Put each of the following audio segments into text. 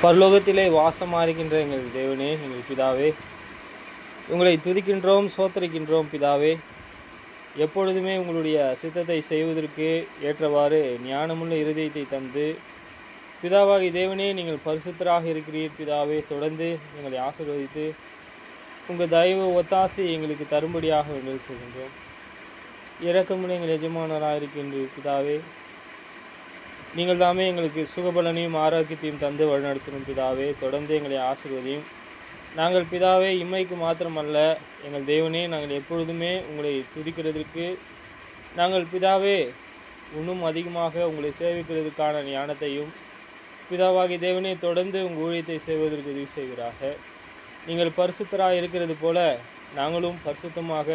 பரலோகத்திலே வாசமாயிருக்கின்ற எங்கள் தேவனே, எங்கள் பிதாவே, உங்களை துதிக்கின்றோம், சோத்தரிக்கின்றோம். பிதாவே, எப்பொழுதுமே உங்களுடைய சித்தத்தை செய்வதற்கு ஏற்றவாறு ஞானமுள்ள இருதயத்தை தந்து, பிதாவாகி தேவனே, நீங்கள் பரிசுத்தராக இருக்கிறீர். பிதாவே, தொடர்ந்து எங்களை ஆசீர்வதித்து உங்கள் தயவு ஒத்தாசை எங்களுக்கு தரும்படியாக வேண்டுதல் செய்கின்றோம். இரக்கமுள்ள எங்கள் எஜமானராக இருக்கின்றீர். பிதாவே, நீங்கள் தாமே எங்களுக்கு சுகபலனையும் ஆரோக்கியத்தையும் தந்து வழிநடத்தணும். பிதாவே, தொடர்ந்து எங்களை ஆசீர்வதியும். நாங்கள் பிதாவே இம்மைக்கு மாத்திரமல்ல, எங்கள் தேவனே, நாங்கள் எப்பொழுதுமே உங்களை துதிக்கிறதற்கு, நாங்கள் பிதாவே இன்னும் அதிகமாக உங்களை சேவிக்கிறதுக்கான ஞானத்தையும் பிதாவாகி தேவனே தொடர்ந்து உங்கள் ஊழியத்தை செய்வதற்கு உதவி செய்கிறாக. நீங்கள் பரிசுத்தராக இருக்கிறது போல நாங்களும் பரிசுத்தமாக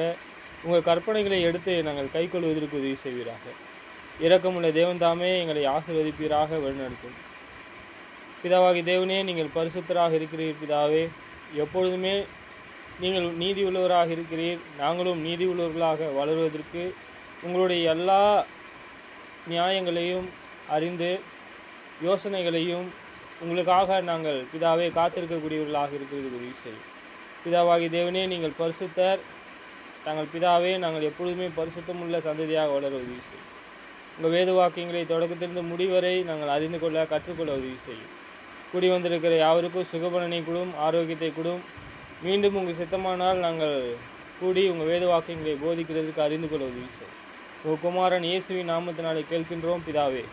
உங்கள் கற்பனைகளை எடுத்து நாங்கள் கைக்கொள்வதற்கு உதவி செய்வீராக. இரக்கமுள்ள தேவன் தாமே எங்களை ஆசீர்வதிப்பீராக வழிநடத்தும். பிதாவாகி தேவனே, நீங்கள் பரிசுத்தராக இருக்கிறீர். பிதாவே, எப்பொழுதுமே நீங்கள் நீதி உள்ளவராக இருக்கிறீர். நாங்களும் நீதி உள்ளவர்களாக வளருவதற்கு உங்களுடைய எல்லா நியாயங்களையும் அறிந்து யோசனைகளையும் உங்களுக்காக நாங்கள் பிதாவே காத்திருக்கக்கூடியவர்களாக இருக்கிறது உதவி செய்யும். பிதாவாகி தேவனே, நீங்கள் பரிசுத்தர். நாங்கள் பிதாவே, நாங்கள் எப்பொழுதுமே பரிசுத்தமுள்ள சந்ததியாக வளர உதவி செய்யும். உங்கள் வேத வாக்கியங்களை தொடக்கத்திலிருந்து முடிவரை நாங்கள் அறிந்து கொள்ள கற்றுக்கொள்ள உதவி செய்யும். கூடி வந்திருக்கிற யாவருக்கும் சுகபலனை கூடும், ஆரோக்கியத்தை கூடும். மீண்டும் உங்கள் சித்தமானால் நாங்கள் கூடி உங்கள் வேத வாக்கியங்களை போதிக்கிறதுக்கு அறிந்து கொள்ள உதவி செய்யும். உங்கள் குமாரன் இயேசுவின் நாமத்தினாலே கேட்கின்றோம் பிதாவே.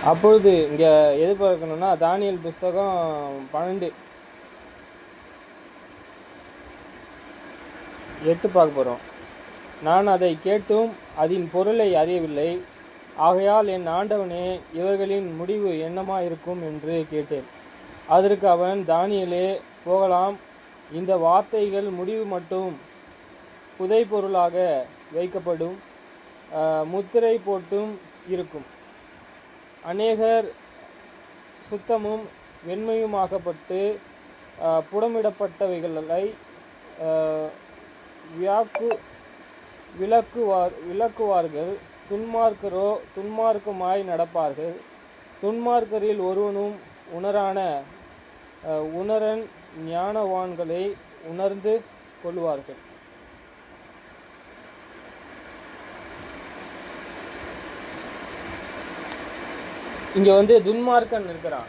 அப்பொழுது இங்கே எது பார்க்கணுன்னா, தானியேல் புஸ்தகம் 12:8 பார்க்க போகிறோம். நான் அதை கேட்டும் அதன் பொருளை அறியவில்லை. ஆகையால் என் ஆண்டவனே, இவைகளின் முடிவு என்னமாயிருக்கும் என்று கேட்டேன். அதற்கு அவன், தானியேலே, போகலாம். இந்த வார்த்தைகள் முடிவு மட்டும் புதை பொருளாக வைக்கப்படும், முத்திரை போட்டும் இருக்கும். அநேகர் சுத்தமும் வெண்மையுமாகப்பட்டு புடமிடப்பட்டவைகளை விளக்குவார்கள். துன்மார்க்கரோ துன்மார்க்கமாய் நடப்பார்கள். துன்மார்க்கரில் ஒருவனும் உணரன் ஞானவான்களை உணர்ந்து கொள்வார்கள். இங்கே துன்மார்க்கன் இருக்கிறான்.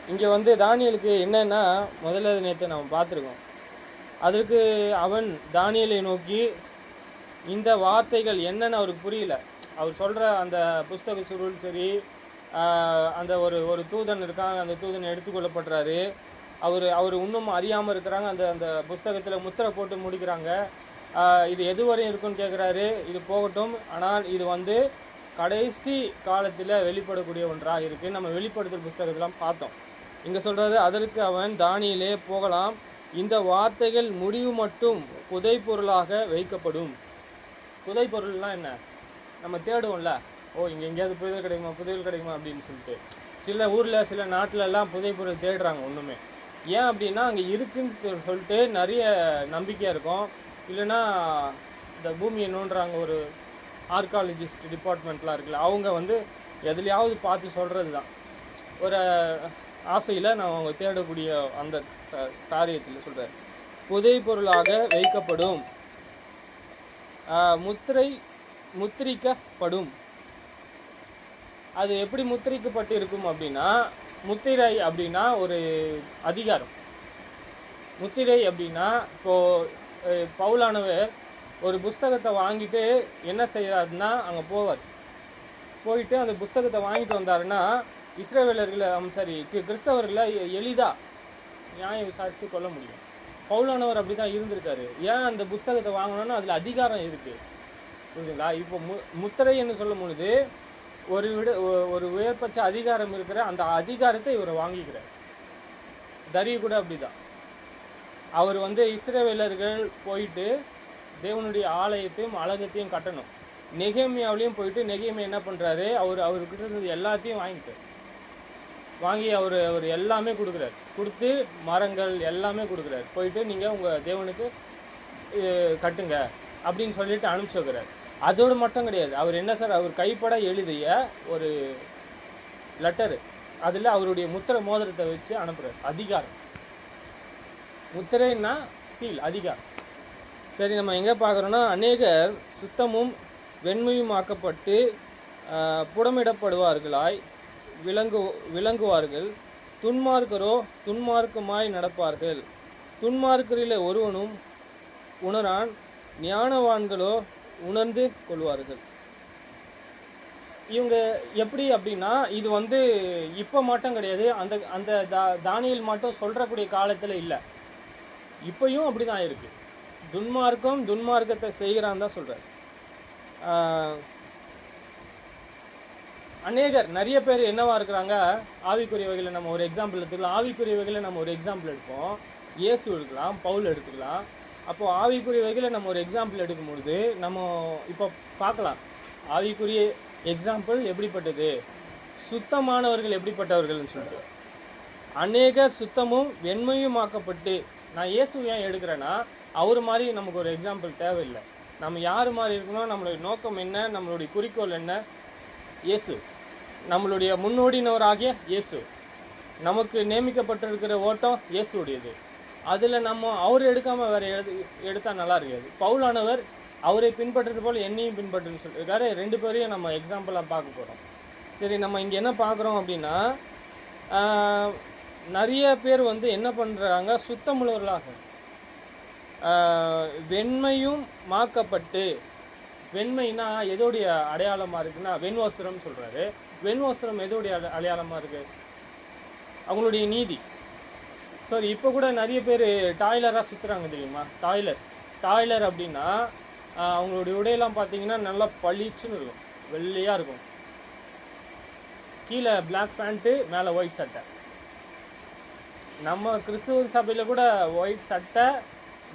இங்கே தானியலுக்கு என்னன்னா, முதல்ல நேற்று நம்ம பார்த்துருக்கோம். அதற்கு அவன் தானியலை நோக்கி இந்த வார்த்தைகள் என்னன்னு அவருக்கு புரியல. அவர் சொல்கிற அந்த புஸ்தக சுருள் சரி, அந்த ஒரு தூதன் இருக்காங்க, அந்த தூதன் எடுத்துக்கொள்ளப்படுறாரு. அவர் இன்னும் அறியாமல் இருக்கிறாங்க. அந்த புஸ்தகத்தில் முத்திரை போட்டு முடிக்கிறாங்க. இது எதுவரையும் இருக்குன்னு கேட்குறாரு. இது போகட்டும், ஆனால் இது கடைசி காலத்தில் வெளிப்படக்கூடிய ஒன்றாக இருக்குது. நம்ம வெளிப்படுத்தல் புஸ்தகத்தெலாம் பார்த்தோம். இங்கே சொல்கிறாரு, அதற்கு அவன், தானியேலே, போகலாம். இந்த வார்த்தைகள் முடிவு மட்டும் புதை பொருளாக வைக்கப்படும். புதை பொருள்லாம் என்ன? நம்ம தேடுவோம்ல, இங்கே எங்கேயாவது புதையல் கிடைக்குமா அப்படின்னு சொல்லிட்டு. சில ஊரில் சில நாட்டிலெல்லாம் புதை பொருள் தேடுறாங்க. ஒன்றுமே ஏன் அப்படின்னா, அங்கே இருக்குன்னு சொல்லிட்டு நிறைய நம்பிக்கையாக இருக்கும். இல்லைன்னா இந்த பூமியை நோண்டுறாங்க, ஒரு ஆர்காலஜிஸ்ட் டிபார்ட்மெண்ட்லாம் இருக்குல்ல, அவங்க எதுலையாவது பார்த்து சொல்கிறது தான். ஒரு ஆசையில் நான் அவங்க தேடக்கூடிய அந்த காரியத்தில் சொல்கிறார், புதை பொருளாக வைக்கப்படும், முத்திரிக்கப்படும். அது எப்படி முத்திரிக்கப்பட்டு இருக்கும் அப்படின்னா, முத்திரை அப்படின்னா ஒரு அதிகாரம். முத்திரை அப்படின்னா, இப்போது பவுலானவர் ஒரு புஸ்தகத்தை வாங்கிட்டு என்ன செய்கிறாருன்னா, அங்கே போயிட்டு அந்த புஸ்தகத்தை வாங்கிட்டு வந்தாருன்னா, இஸ்ரவேலர்களை கிறிஸ்தவர்களை எளிதாக நியாயம் விசாரித்து கொள்ள முடியும். பவுலானவர் அப்படி தான் இருந்திருக்காரு. ஏன் அந்த புஸ்தகத்தை வாங்கணும்னா அதில் அதிகாரம் இருக்குது, புரியுதுங்களா? இப்போ முத்திரைன்னு சொல்லும் பொழுது ஒரு உயர்பட்ச அதிகாரம் இருக்கிற அந்த அதிகாரத்தை இவர் வாங்கிக்கிறார். தரி கூட அப்படிதான். அவர் வந்து இஸ்ரவேலர்கள் போயிட்டு தேவனுடைய ஆலயத்தையும் அலங்கத்தையும் கட்டணும். நெகேமியாவிலையும் போயிட்டு நெகேமியா என்ன பண்ணுறாரு, அவர்கிட்ட இருந்தது எல்லாத்தையும் வாங்கி அவர் எல்லாமே கொடுக்குறாரு. கொடுத்து மரங்கள் எல்லாமே கொடுக்குறாரு. போயிட்டு நீங்கள் உங்கள் தேவனுக்கு கட்டுங்க அப்படின்னு சொல்லிட்டு அனுப்பிச்சி வைக்கிறார். அதோடு மட்டும் கிடையாது, அவர் என்ன சார், அவர் கைப்பட எழுதிய ஒரு லெட்டரு, அதில் அவருடைய முத்திரை மோதிரத்தை வச்சு அனுப்புகிறார். அதிகாரம், முத்திரைன்னா சீல், அதிகாரம். சரி, நம்ம எங்கே பார்க்குறோன்னா, அநேகர் சுத்தமும் வெண்மையுமாக்கப்பட்டு புடமிடப்படுவார்களாய் விளங்குவார்கள். துன்மார்க்கரோ துன்மார்க்கமாய் நடப்பார்கள். துன்மார்க்கரில் ஒருவனும் உணரான், ஞானவான்களோ உணர்ந்து கொள்வார்கள். இவங்க எப்படி அப்படின்னா, இது வந்து இப்போ மட்டும் கிடையாது, அந்த தானியேல் மட்டும் சொல்கிறக்கூடிய காலத்தில் இல்லை, இப்போயும் அப்படி தான் இருக்குது. துன்மார்க்கத்தை செய்கிறான்னு தான் சொல்கிறார். அநேகர் நிறைய பேர் என்னவா இருக்கிறாங்க, ஆவிக்குரிய வகையில் நம்ம ஒரு எக்ஸாம்பிள் எடுத்துக்கலாம். ஆவிக்குரிய வகையில் நம்ம ஒரு எக்ஸாம்பிள் எடுப்போம், இயேசு எடுக்கலாம், பவுல் எடுத்துக்கலாம். அப்போது ஆவிக்குரிய வகையில் நம்ம ஒரு எக்ஸாம்பிள் எடுக்கும்பொழுது நம்ம இப்போ பார்க்கலாம், ஆவிக்குரிய எக்ஸாம்பிள் எப்படிப்பட்டது, சுத்தமானவர்கள் எப்படிப்பட்டவர்கள்னு சொல்லிட்டு. அநேகர் சுத்தமும் வெண்மையுமாக்கப்பட்டு, நான் இயேசு ஏன் எடுக்கிறேன்னா, அவர் மாதிரி நமக்கு ஒரு எக்ஸாம்பிள் தேவையில்லை. நம்ம யார் மாதிரி இருக்கணும், நம்மளுடைய நோக்கம் என்ன, நம்மளுடைய குறிக்கோள் என்ன, இயேசு நம்மளுடைய முன்னோடினவராகிய இயேசு, நமக்கு நியமிக்கப்பட்டிருக்கிற ஓட்டம் இயேசுடையது. அதில் நம்ம அவர் எடுக்காமல் வேறு எடுத்தால் நல்லா இருக்காது. பவுலானவர் அவரை பின்பற்றுறது போல் என்னையும் பின்பற்றுன்னு சொல்லியிருக்காரு. 2 பேரையும் நம்ம எக்ஸாம்பிளாக பார்க்க போகிறோம். சரி, நம்ம இங்கே என்ன பார்க்குறோம் அப்படின்னா, நிறைய பேர் வந்து என்ன பண்ணுறாங்க, சுத்தமுள்ளவர்களாக வெண்மையும் மாக்கப்பட்டு, வெண்மைனா எதோடைய அடையாளமாக இருக்குன்னா வெண்வஸ்திரம் சொல்கிறாரு. வெண்வஸ்திரம் எதோடைய அடையாளமாக இருக்குது, அவங்களுடைய நீதி. சரி, இப்போ கூட நிறைய பேர் டாய்லராக சுற்றுறாங்க தெரியுமா. டாய்லர் அப்படின்னா அவங்களுடைய உடையெல்லாம் பார்த்தீங்கன்னா நல்லா பளிச்சுன்னு இருக்கும், வெள்ளையாக இருக்கும். கீழே பிளாக் பேண்ட்டு, மேலே ஒயிட் சட்டை. நம்ம கிறிஸ்துவ சபையில் கூட ஒயிட் சட்டை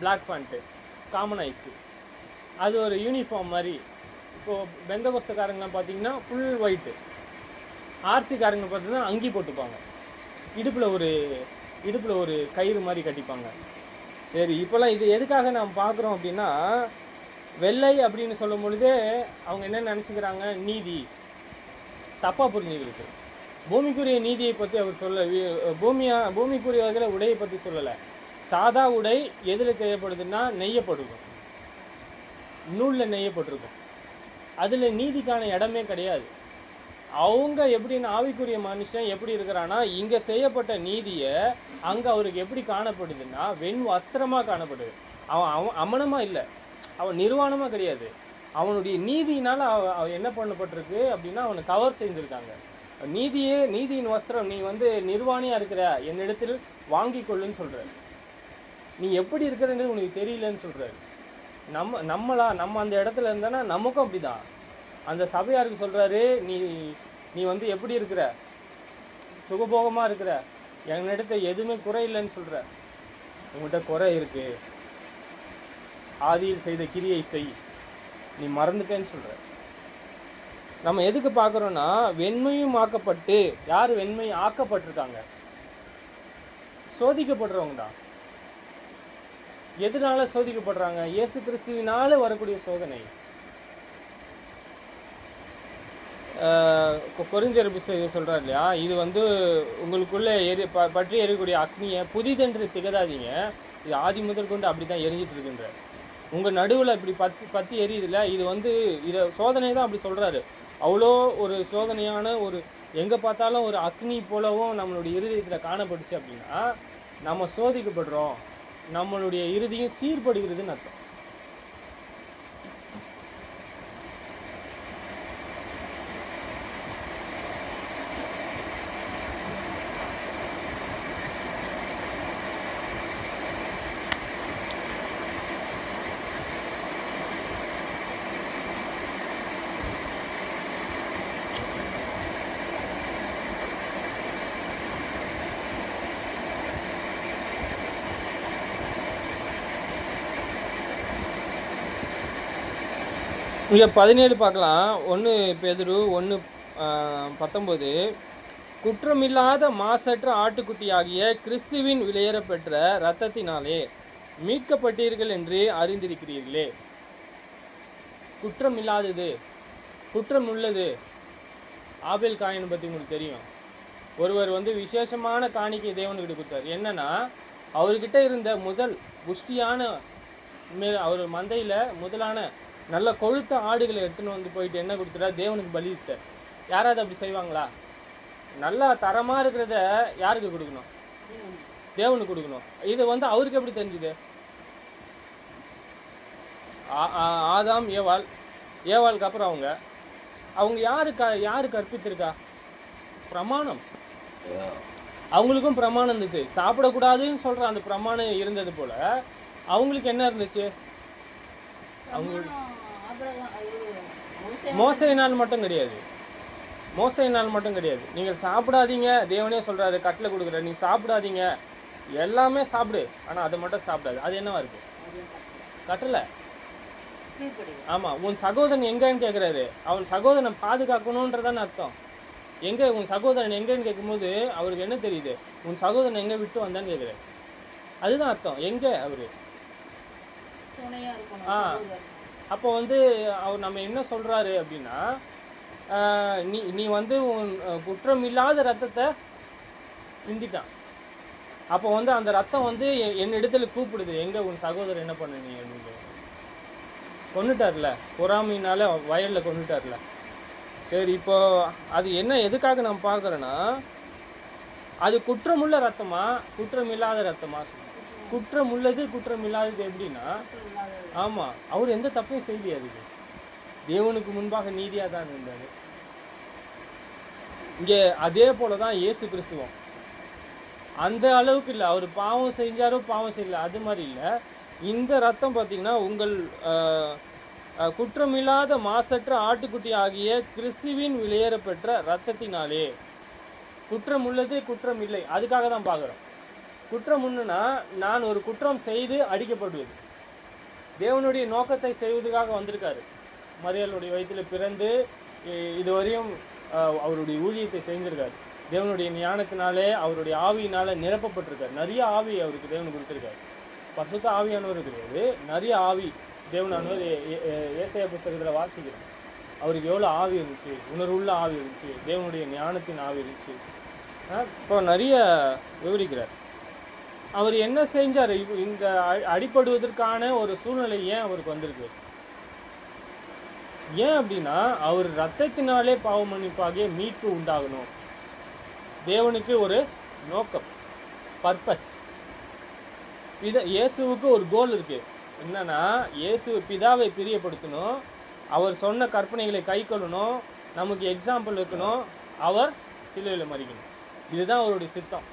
பிளாக் பேண்ட்டு காமன் ஆயிடுச்சு, அது ஒரு யூனிஃபார்ம் மாதிரி. இப்போது பெந்தகோஸ்தக்காரங்களாம் பார்த்தீங்கன்னா ஃபுல் ஒயிட்டு, ஆர்சிக்காரங்க பார்த்தீங்கன்னா அங்கி போட்டுப்பாங்க, இடுப்பில் ஒரு கயிறு மாதிரி கட்டிப்பாங்க. சரி, இப்போல்லாம் இது எதுக்காக நாம் பார்க்குறோம் அப்படின்னா, வெள்ளை அப்படின்னு சொல்லும் பொழுதே அவங்க என்ன நினச்சிக்கிறாங்க, நீதி. தப்பாக புரிஞ்சுக்கிருக்கு. பூமிக்குரிய நீதியை பற்றி அவர் பூமிக்குரிய வகையில் உடையை பற்றி சொல்லலை. சாதா உடை எதில் தேவைப்படுதுன்னா நெய்யப்பட்டிருக்கும், நூலில் நெய்யப்பட்டிருக்கும். அதில் நீதிக்கான இடமே கிடையாது. அவங்க எப்படின்னா, ஆவிக்குரிய மனுஷன் எப்படி இருக்கிறான்னா, இங்கே செய்யப்பட்ட நீதியை அங்கே அவருக்கு எப்படி காணப்படுதுன்னா வெண் வஸ்திரமாக காணப்படுது. அவன் அமனமாக இல்லை, அவன் நிர்வாணமாக கிடையாது. அவனுடைய நீதியினால் அவன் என்ன பண்ணப்பட்டிருக்கு அப்படின்னா அவனை கவர் செய்திருக்காங்க. நீதியின் வஸ்திரம், நீ வந்து நிர்வாணியாக இருக்கிற, என்னிடத்தில் வாங்கி கொள்ளுன்னு சொல்கிறார். நீ எப்படி இருக்கிறன்னு உனக்கு தெரியலன்னு சொல்கிறாரு. நம்ம அந்த இடத்துல இருந்தோன்னா நமக்கும் அப்படி தான். அந்த சபையாருக்கு சொல்கிறாரு, நீ வந்து எப்படி இருக்கிற, சுகபோகமாக இருக்கிற, என்னிடத்துல எதுவுமே குறை இல்லைன்னு சொல்கிற. உங்கள்கிட்ட குறை இருக்குது, ஆதியில் செய்த கிரியை செய், நீ மறந்துட்டேன்னு சொல்கிற. நம்ம எதுக்கு பார்க்குறோன்னா, வெண்மையும் ஆக்கப்பட்டு, யார் வெண்மை ஆக்கப்பட்டிருக்காங்க, சோதிக்கப்படுறவங்க தான். எதனால சோதிக்கப்படுறாங்க, இயேசு கிறிஸ்துவினால வரக்கூடிய சோதனை. கொரிந்தியர் சொல்கிறார் இல்லையா, இது வந்து உங்களுக்குள்ளே பற்றி எரியக்கூடிய அக்னியை புதிதென்று திகழாதீங்க, இது ஆதி முதல் கொண்டு அப்படி தான் எரிஞ்சிட்டு இருக்குன்ற. உங்கள் நடுவில் இப்படி பற்றி எரியுதில்ல, இது வந்து இதை சோதனை தான் அப்படி சொல்கிறாரு. அவ்வளோ ஒரு சோதனையான ஒரு, எங்கே பார்த்தாலும் ஒரு அக்னி போலவும் நம்மளுடைய இருதயத்தில் காணப்பட்டுச்சு அப்படின்னா நம்ம சோதிக்கப்படுறோம், நம்மளுடைய இறுதியும் சீர்படுகிறதுன்னு அர்த்தம். இங்கே 17 பார்க்கலாம். 1 பேதுரு 1:19 குற்றமில்லாத மாசற்ற ஆட்டுக்குட்டியாகிய கிறிஸ்துவின் விலையேறப்பெற்ற இரத்தத்தினாலே மீட்கப்பட்டீர்கள் என்று அறிந்திருக்கிறீர்களே. குற்றம் இல்லாதது, குற்றம் உள்ளது. ஆபேல் காயினை பற்றி உங்களுக்கு தெரியும். ஒருவர் விசேஷமான காணிக்கை தேவனுக்கிட்ட கொடுத்தார். என்னன்னா, அவர்கிட்ட இருந்த முதல் புஷ்டியான அவர் மந்தையில் முதலான நல்ல கொழுத்த ஆடுகளை எடுத்துன்னு போயிட்டு என்ன கொடுத்துட்டார்? தேவனுக்கு பலியிட்டார். யாராவது அப்படி செய்வாங்களா? நல்லா தரமாக இருக்கிறத யாருக்கு கொடுக்கணும்? தேவனுக்கு கொடுக்கணும். இது அவருக்கு எப்படி தெரிஞ்சுது? ஆதாம் ஏவாளுக்கு அப்புறம் அவங்க யாரு கற்பித்திருக்கா? பிரமாணம். அவங்களுக்கும் பிரமாணம் இருந்தது. சாப்பிடக்கூடாதுன்னு சொல்ற அந்த பிரமாணம் இருந்தது போல அவங்களுக்கு என்ன இருந்துச்சு? அவங்களுக்கு மோசையினால் மட்டும் கிடையாது. நீங்கள் சாப்பிடாதீங்க, தேவனே சொல்றாரு, கட்டளை கொடுக்குற, நீ சாப்பிடாதீங்க, எல்லாமே சாப்பிடு, ஆனா அதை மட்டும் சாப்பிடாது. அது என்னவா இருக்கு? கட்டளை. ஆமா, உன் சகோதரன் எங்கன்னு கேட்குறாரு. அவன் சகோதரன் பாதுகாக்கணுன்றதான அர்த்தம். எங்க உன் சகோதரன் எங்கன்னு கேட்கும்போது அவருக்கு என்ன தெரியுது? உன் சகோதரன் எங்க விட்டு வந்தான்னு கேட்குறாரு. அதுதான் அர்த்தம். எங்க அவரு அப்போ அவர் நம்ம என்ன சொல்றாரு அப்படின்னா, நீ உன் குற்றம் இல்லாத ரத்தத்தை சிந்திட்டான். அப்போ அந்த ரத்தம் என் இடத்துல கூப்பிடுது, எங்க உன் சகோதரர் என்ன பண்ண நீ அப்படின்னு. கொண்டுட்டார்ல, பொறாமையினால வயலில் கொண்டுட்டார்ல. சரி, இப்போ அது என்ன, எதுக்காக நான் பார்க்குறேன்னா, அது குற்றமுள்ள ரத்தமா குற்றம் இல்லாத ரத்தமா? குற்றம் உள்ளது, குற்றம் இல்லாதது. எப்படின்னா, ஆமாம், அவர் எந்த தப்பையும் செய்யலையே. அதுக்கு தேவனுக்கு முன்பாக நீதியாக தான் இருந்தார். இங்கே அதே போல தான் இயேசு கிறிஸ்துவம். அந்த அளவுக்கு இல்லை, அவர் பாவம் செஞ்சாரோ பாவம் செய்யல, அது மாதிரி இல்லை. இந்த ரத்தம் பார்த்தீங்கன்னா, உங்கள் குற்றமில்லாத மாசற்ற ஆட்டுக்குட்டி ஆகிய கிறிஸ்துவின் விலையேறப்பெற்ற இரத்தத்தினாலே. குற்றம் உள்ளது, குற்றம் இல்லை. அதுக்காக தான் பார்க்குறோம். குற்றம் ஒன்றுனா, நான் ஒரு குற்றம் செய்து அடிக்கப்படுவது. தேவனுடைய நோக்கத்தை செய்வதற்காக வந்திருக்காரு. மரியாளுடைய வயிற்றில் பிறந்து இதுவரையும் அவருடைய ஊழியத்தை செஞ்சிருக்காரு. தேவனுடைய ஞானத்தினாலே அவருடைய ஆவியினால நிரப்பப்பட்டிருக்காரு. நிறைய ஆவி அவருக்கு தேவன் கொடுத்துருக்காரு. பரிசுத்த ஆவியானவர் கிடையாது, நிறைய ஆவி தேவனானவர். ஏசாயா புத்தகத்தில் வாசிக்கிறோம். அவருக்கு எவ்வளோ ஆவி இருந்துச்சு, உணர்வுள்ள ஆவி இருந்துச்சு, தேவனுடைய ஞானத்தின் ஆவி இருந்துச்சு. இப்போ நிறைய விவரிக்கிறார். அவர் என்ன செஞ்சார்? இந்த அடிப்படுவதற்கான ஒரு சூழ்நிலை ஏன் அவருக்கு வந்திருக்கு? ஏன் அப்படின்னா, அவர் இரத்தத்தினாலே பாவ மன்னிப்பாகிய மீட்பு உண்டாகணும். தேவனுக்கு ஒரு நோக்கம், பர்பஸ். இயேசுவுக்கு ஒரு கோல் இருக்கு. என்னன்னா, இயேசு பிதாவை பிரியப்படுத்தணும், அவர் சொன்ன கற்பனைகளை கை கொள்ளணும், நமக்கு எக்ஸாம்பிள் இருக்கணும், அவர் சிலுவையில் மரிக்கணும். இதுதான் அவருடைய சித்தம்.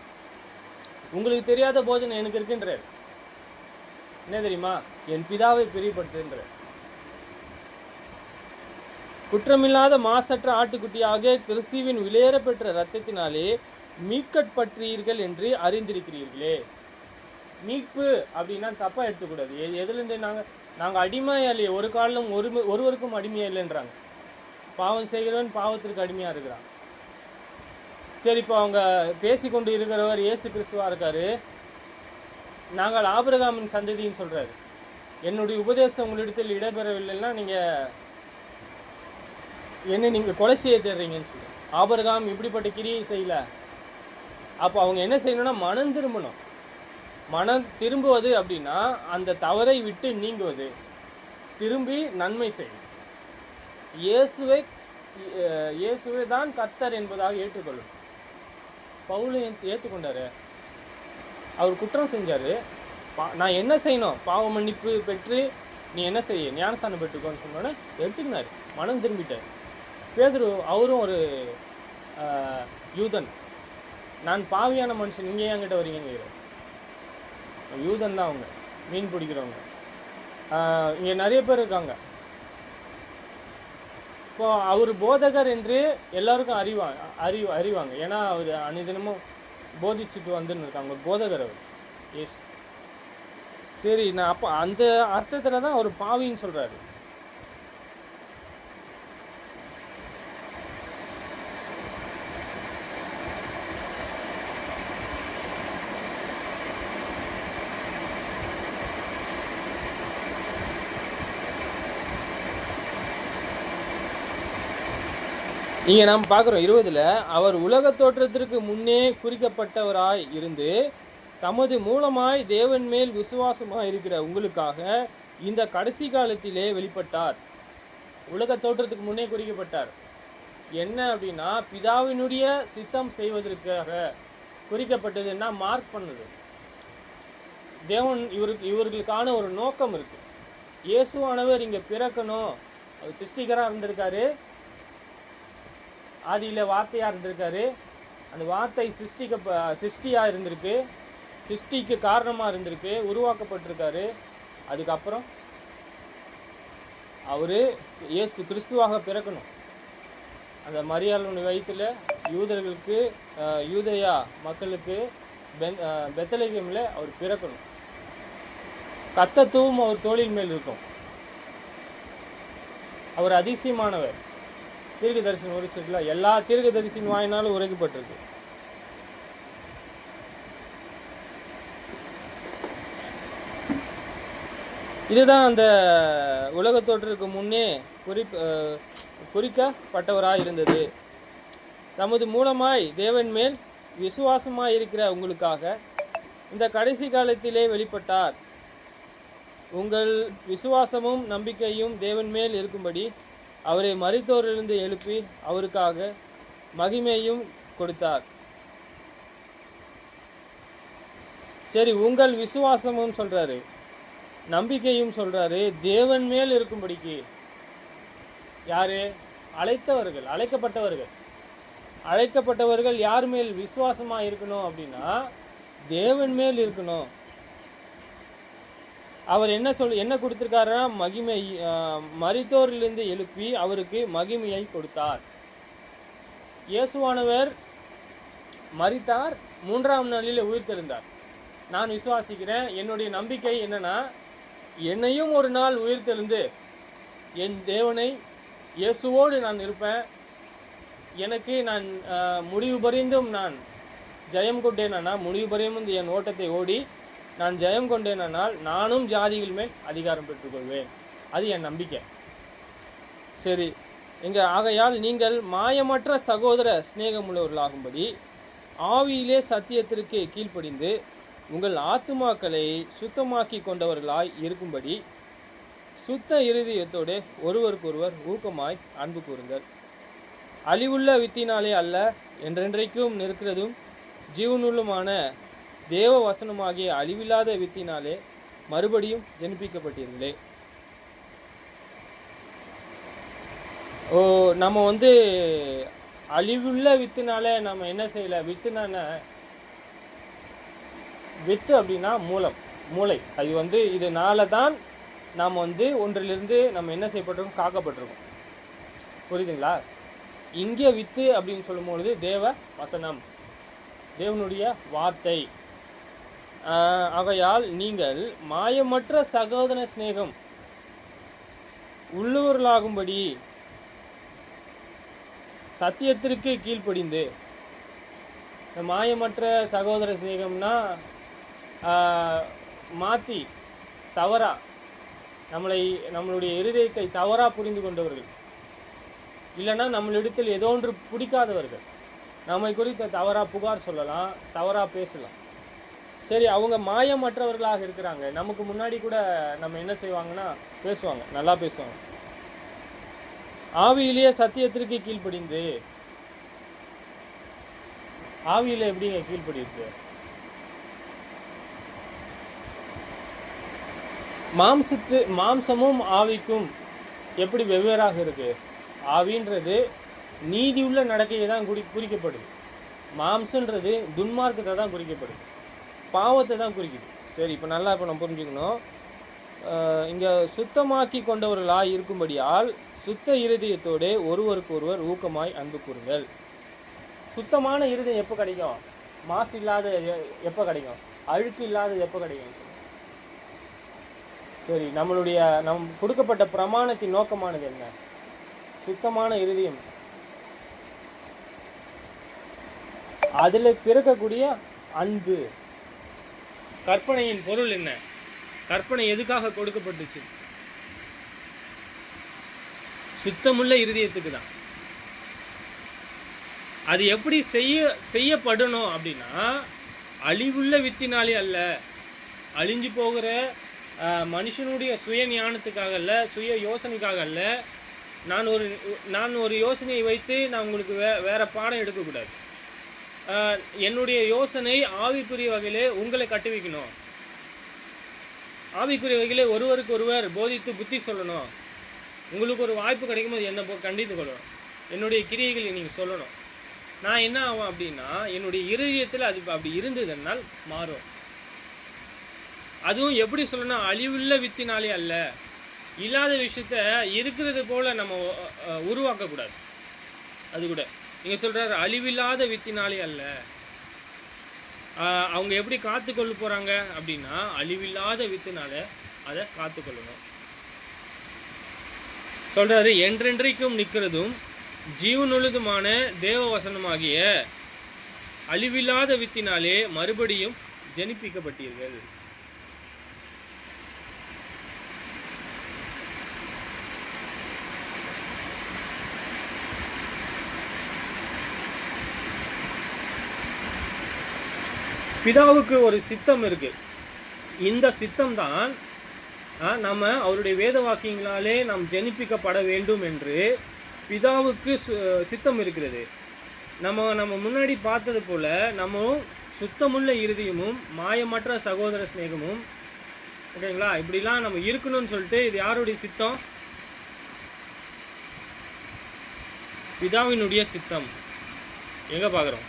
உங்களுக்கு தெரியாத போஜனம் எனக்கு இருக்குன்றார். என்ன தெரியுமா? என் பிதாவை பிரியப்படுத்துன்றார். குற்றமில்லாத மாசற்ற ஆட்டுக்குட்டியாக கிறிஸ்துவின் விலையேறப்பெற்ற இரத்தத்தினாலே மீட்கப்பட்டீர்கள் என்று அறிந்திருக்கிறீர்களே. மீட்பு அப்படின்னா தப்பாக எடுத்துக்கூடாது. எதுலேருந்து நாங்கள் அடிமையா இல்லையே, ஒரு காலம் ஒருவருக்கும் அடிமையா இல்லைன்றாங்க. பாவம் செய்கிறவன் பாவத்திற்கு அடிமையாக இருக்கிறான். சரி, இப்போ அவங்க பேசிக்கொண்டு இருக்கிறவர் இயேசு கிறிஸ்துவாக இருக்கார். நாங்கள் ஆபிரகாமின் சந்ததின்னு சொல்கிறாரு. என்னுடைய உபதேசம் உங்களிடத்தில் இடம்பெறவில்லைன்னா நீங்கள் கொலை செய்ய தேடுறீங்கன்னு சொல்லி. ஆபிரகாம் இப்படிப்பட்ட கிரியை செய்யல. அப்போ அவங்க என்ன செய்யணும்னா, மனம் திரும்பணும். மனம் திரும்புவது அப்படின்னா அந்த தவறை விட்டு நீங்குவது, திரும்பி நன்மை செய்யும். இயேசுவே தான் கர்த்தர் என்பதாக ஏற்றுக்கொள்ளும். பவுலை ஏற்றுக்கொண்டாரு. அவர் குற்றம் செஞ்சார். நான் என்ன செய்யணும்? பாவ மன்னிப்பு பெற்று நீ என்ன செய்ய, ஞானஸ்தானம் பெற்றுக்கோன்னு சொன்னோன்னே எடுத்துக்கினார், மனம் திரும்பிட்டார். பேதுரு அவரும் ஒரு யூதன். நான் பாவியான மனுஷன், இங்கே என்கிட்ட வரீங்க. யூதன் தான் அவங்க, மீன் பிடிக்கிறவங்க. இங்கே நிறைய பேர் இருக்காங்க. இப்போ அவர் போதகர் என்று எல்லாருக்கும் அறிவாங்க. ஏன்னா அவர் அனைதினமும் போதிச்சுட்டு வந்துன்னு இருக்காங்க. போதகர் அவர் எஸ். சரி, நான் அப்போ அந்த அர்த்தத்தில் தான் அவர் பாவின்னு சொல்கிறாரு. இங்கே நாம் பார்க்குறோம் 20 அவர் உலக தோற்றத்திற்கு முன்னே குறிக்கப்பட்டவராய் இருந்து தமது மூலமாய் தேவன் மேல் விசுவாசமாக இருக்கிற உங்களுக்காக இந்த கடைசி காலத்திலே வெளிப்பட்டார். உலக தோற்றத்துக்கு முன்னே குறிக்கப்பட்டார். என்ன அப்படின்னா பிதாவினுடைய சித்தம் செய்வதற்காக குறிக்கப்பட்டதுன்னா மார்க் பண்ணுது. தேவன் இவர்களுக்கான ஒரு நோக்கம் இருக்குது. இயேசுவானவர் இங்கே பிறக்கணும். அவர் சிருஷ்டிகராக இருந்திருக்காரு. ஆதியில் வார்த்தையாக இருந்திருக்காரு. அந்த வார்த்தை சிருஷ்டியாக இருந்திருக்கு. சிருஷ்டிக்கு காரணமாக இருந்திருக்கு. உருவாக்கப்பட்டிருக்காரு. அதுக்கப்புறம் அவர் இயேசு கிறிஸ்துவாக பிறக்கணும். அந்த மரியாளுடைய வயிற்றில் யூதர்களுக்கு யூதயா மக்களுக்கு பெத்லகேமில் அவர் பிறக்கணும். கர்த்தத்துவம் அவர் தோளின் மேல் இருக்கும். அவர் அதிசயமானவர். தீர்க்க தரிசனம் உரைச்சிருக்கல, எல்லா தீர்க்க தரிசன வாயினாலும் உரைக்கப்பட்டிருக்கு. இதுதான் அந்த உலக தோற்றத்துக்கு முன்னே குறிக்கப்பட்டவராக இருந்தது. தமது மூலமாய் தேவன் மேல் விசுவாசமாய் இருக்கிற உங்களுக்காக இந்த கடைசி காலத்திலே வெளிப்பட்டார். உங்கள் விசுவாசமும் நம்பிக்கையும் தேவன் மேல் இருக்கும்படி அவரை மரித்தோரிலிருந்து எழுப்பி அவருக்காக மகிமையும் கொடுத்தார். சரி, உங்கள் விசுவாசமும் சொல்றாரு, நம்பிக்கையும் சொல்றாரு, தேவன் மேல் இருக்கும்படிக்கு. யாரு? அழைத்தவர்கள், அழைக்கப்பட்டவர்கள் யார் மேல் விசுவாசமா இருக்கணும் அப்படின்னா தேவன் மேல் இருக்கணும். அவர் என்ன கொடுத்திருக்காருன்னா மகிமை, மரித்தோரிலிருந்து எழுப்பி அவருக்கு மகிமையை கொடுத்தார். இயேசுவானவர் மரித்தார், 3ஆம் நாளில் உயிர்த்தெழுந்தார். நான் விசுவாசிக்கிறேன். என்னுடைய நம்பிக்கை என்னன்னா என்னையும் ஒரு நாள் உயிர்த்தெழுந்து என் தேவனை இயேசுவோடு நான் இருப்பேன். எனக்கு நான் முடிவு பரிந்தும் நான் ஜெயம் கொண்டேனானால், முடிவு பரிந்தும் என் ஓட்டத்தை ஓடி நான் ஜெயம் கொண்டேனானால் நானும் ஜாதிகள் மேல் அதிகாரம் பெற்றுக்கொள்வேன். அது என் நம்பிக்கை. சரி, ஆகையால் நீங்கள் மாயமற்ற சகோதர சிநேகமுள்ளவர்களாகும்படி ஆவியிலே சத்தியத்திற்கு கீழ்ப்படிந்து உங்கள் ஆத்துமாக்களை சுத்தமாக்கி கொண்டவர்களாய் இருக்கும்படி சுத்த இருதயத்தோடு ஒருவருக்கொருவர் ஊக்கமாய் அன்பு கூறுங்கள். அழிவுள்ள வித்தினாலே அல்ல, என்றென்றைக்கும் நிற்கிறதும் ஜீவனுள்ளுமான தேவ வசனமாகிய அழிவில்லாத வித்தினாலே மறுபடியும் ஜெனிப்பிக்கப்பட்டீர்களே. நம்ம அழிவுள்ள வித்துனால நம்ம என்ன செய்யலை. வித்து அப்படின்னா மூளை. அது இதனால தான் நாம் ஒன்றிலிருந்து நம்ம என்ன செய்யப்பட்டிருக்கோம், காக்கப்பட்டிருக்கோம். புரியுதுங்களா? இங்கே வித்து அப்படின்னு சொல்லும்பொழுது தேவ வசனம், தேவனுடைய வார்த்தை. ஆகையால் நீங்கள் மாயமற்ற சகோதர சிநேகம் உள்ளவர்களாகும்படி சத்தியத்திற்கு கீழ்ப்படிந்து. மாயமற்ற சகோதர சிநேகம்னா மாற்றி தவறா நம்மளுடைய இருதயத்தை தவறா புரிந்து கொண்டவர்கள், இல்லைன்னா நம்மளிடத்தில் ஏதோ ஒன்று பிடிக்காதவர்கள், நம்மை குறித்த தவறாக புகார் சொல்லலாம், தவறாக பேசலாம். சரி, அவங்க மாயமற்றவர்களாக இருக்கிறாங்க. நமக்கு முன்னாடி கூட நம்ம என்ன செய்வாங்கன்னா பேசுவாங்க, நல்லா பேசுவாங்க. ஆவியிலேயே சத்தியத்திற்கு கீழ்ப்படிந்து. ஆவியில் எப்படிங்க கீழ்ப்படியிருக்கு? மாம்சமும் ஆவிக்கும் எப்படி வெவ்வேறாக இருக்கு? ஆவின்றது நீதியுள்ள நடக்கையை தான் குறிக்கப்படுது. மாம்சன்றது துன்மார்க்கத்தை தான் குறிக்கப்படுது, பாவத்தை தான் குறிக்குது. சரி, இப்போ நம்ம புரிஞ்சுக்கணும். இங்கே சுத்தமாக்கி கொண்டவர்களாக இருக்கும்படியால் சுத்த இருதயத்தோடு ஒருவருக்கு ஒருவர் ஊக்கமாய் அன்பு கூறுங்கள். சுத்தமான இருதயம் எப்போ கிடைக்கும்? மாசு இல்லாத எப்போ கிடைக்கும்? அழுக்கு இல்லாதது எப்போ கிடைக்கும்? சரி, நம் கொடுக்கப்பட்ட பிரமாணத்தின் நோக்கமானது என்ன? சுத்தமான இருதயம். அதில் பிறக்கக்கூடிய அன்பு. கற்பனையின் பொருள் என்ன? கற்பனை எதுக்காக கொடுக்கப்பட்டுச்சு? சுத்தமுள்ள இருதயத்துக்கு தான். அது எப்படி செய்யப்படணும் அப்படின்னா, அழிவுள்ள வித்தினாலே அல்ல, அழிஞ்சு போகிற மனுஷனுடைய சுய ஞானத்துக்காக அல்ல, சுய யோசனைக்காக அல்ல. நான் ஒரு யோசனையை வைத்து நான் உங்களுக்கு வேறு பாடம் எடுக்கக்கூடாது. என்னுடைய யோசனை ஆவிக்குரிய வகையிலே உங்களை கட்டுவிக்கணும். ஆவிக்குரிய வகையிலே ஒருவருக்கு ஒருவர் போதித்து புத்தி சொல்லணும். உங்களுக்கு ஒரு வாய்ப்பு கிடைக்கும்போது என்னை கண்டித்து கொள்ளணும். என்னுடைய கிரியைகளை நீங்கள் சொல்லணும். நான் என்ன ஆகும் அப்படின்னா, என்னுடைய இருதயத்தில் அது அப்படி இருந்ததுனால் மாறும். அதுவும் எப்படி சொல்லணும், அழிவுள்ள வித்தினாலே அல்ல. இல்லாத விஷயத்த இருக்கிறது போல் நம்ம உருவாக்கக்கூடாது. அது கூட நீங்கள் சொல்கிறார் அழிவில்லாத வித்தினாலே அல்ல. அவங்க எப்படி காத்துக்கொள்ள போகிறாங்க அப்படின்னா, அழிவில்லாத வித்தினால அதை காத்துக்கொள்ளணும். சொல்கிறாரு, என்றென்றைக்கும் நிற்கிறதும் ஜீவனுள்ளதுமான தேவ வசனமாகிய அழிவில்லாத வித்தினாலே மறுபடியும் ஜனிப்பிக்கப்பட்டீர்கள். பிதாவுக்கு ஒரு சித்தம் இருக்கு. இந்த சித்தம் தான் நம்ம அவருடைய வேத வாக்கியங்களாலே நாம் ஜனிப்பிக்கப்பட வேண்டும் என்று பிதாவுக்கு சித்தம் இருக்கிறது. நம்ம முன்னாடி பார்த்தது போல நம்ம சுத்தமுள்ள இருதயமும் மாயமற்ற சகோதர சிநேகமும், ஓகேங்களா, இப்படிலாம் நம்ம இருக்கணும்னு சொல்லிட்டு, இது யாருடைய சித்தம்? பிதாவினுடைய சித்தம். எங்க பார்க்குறோம்?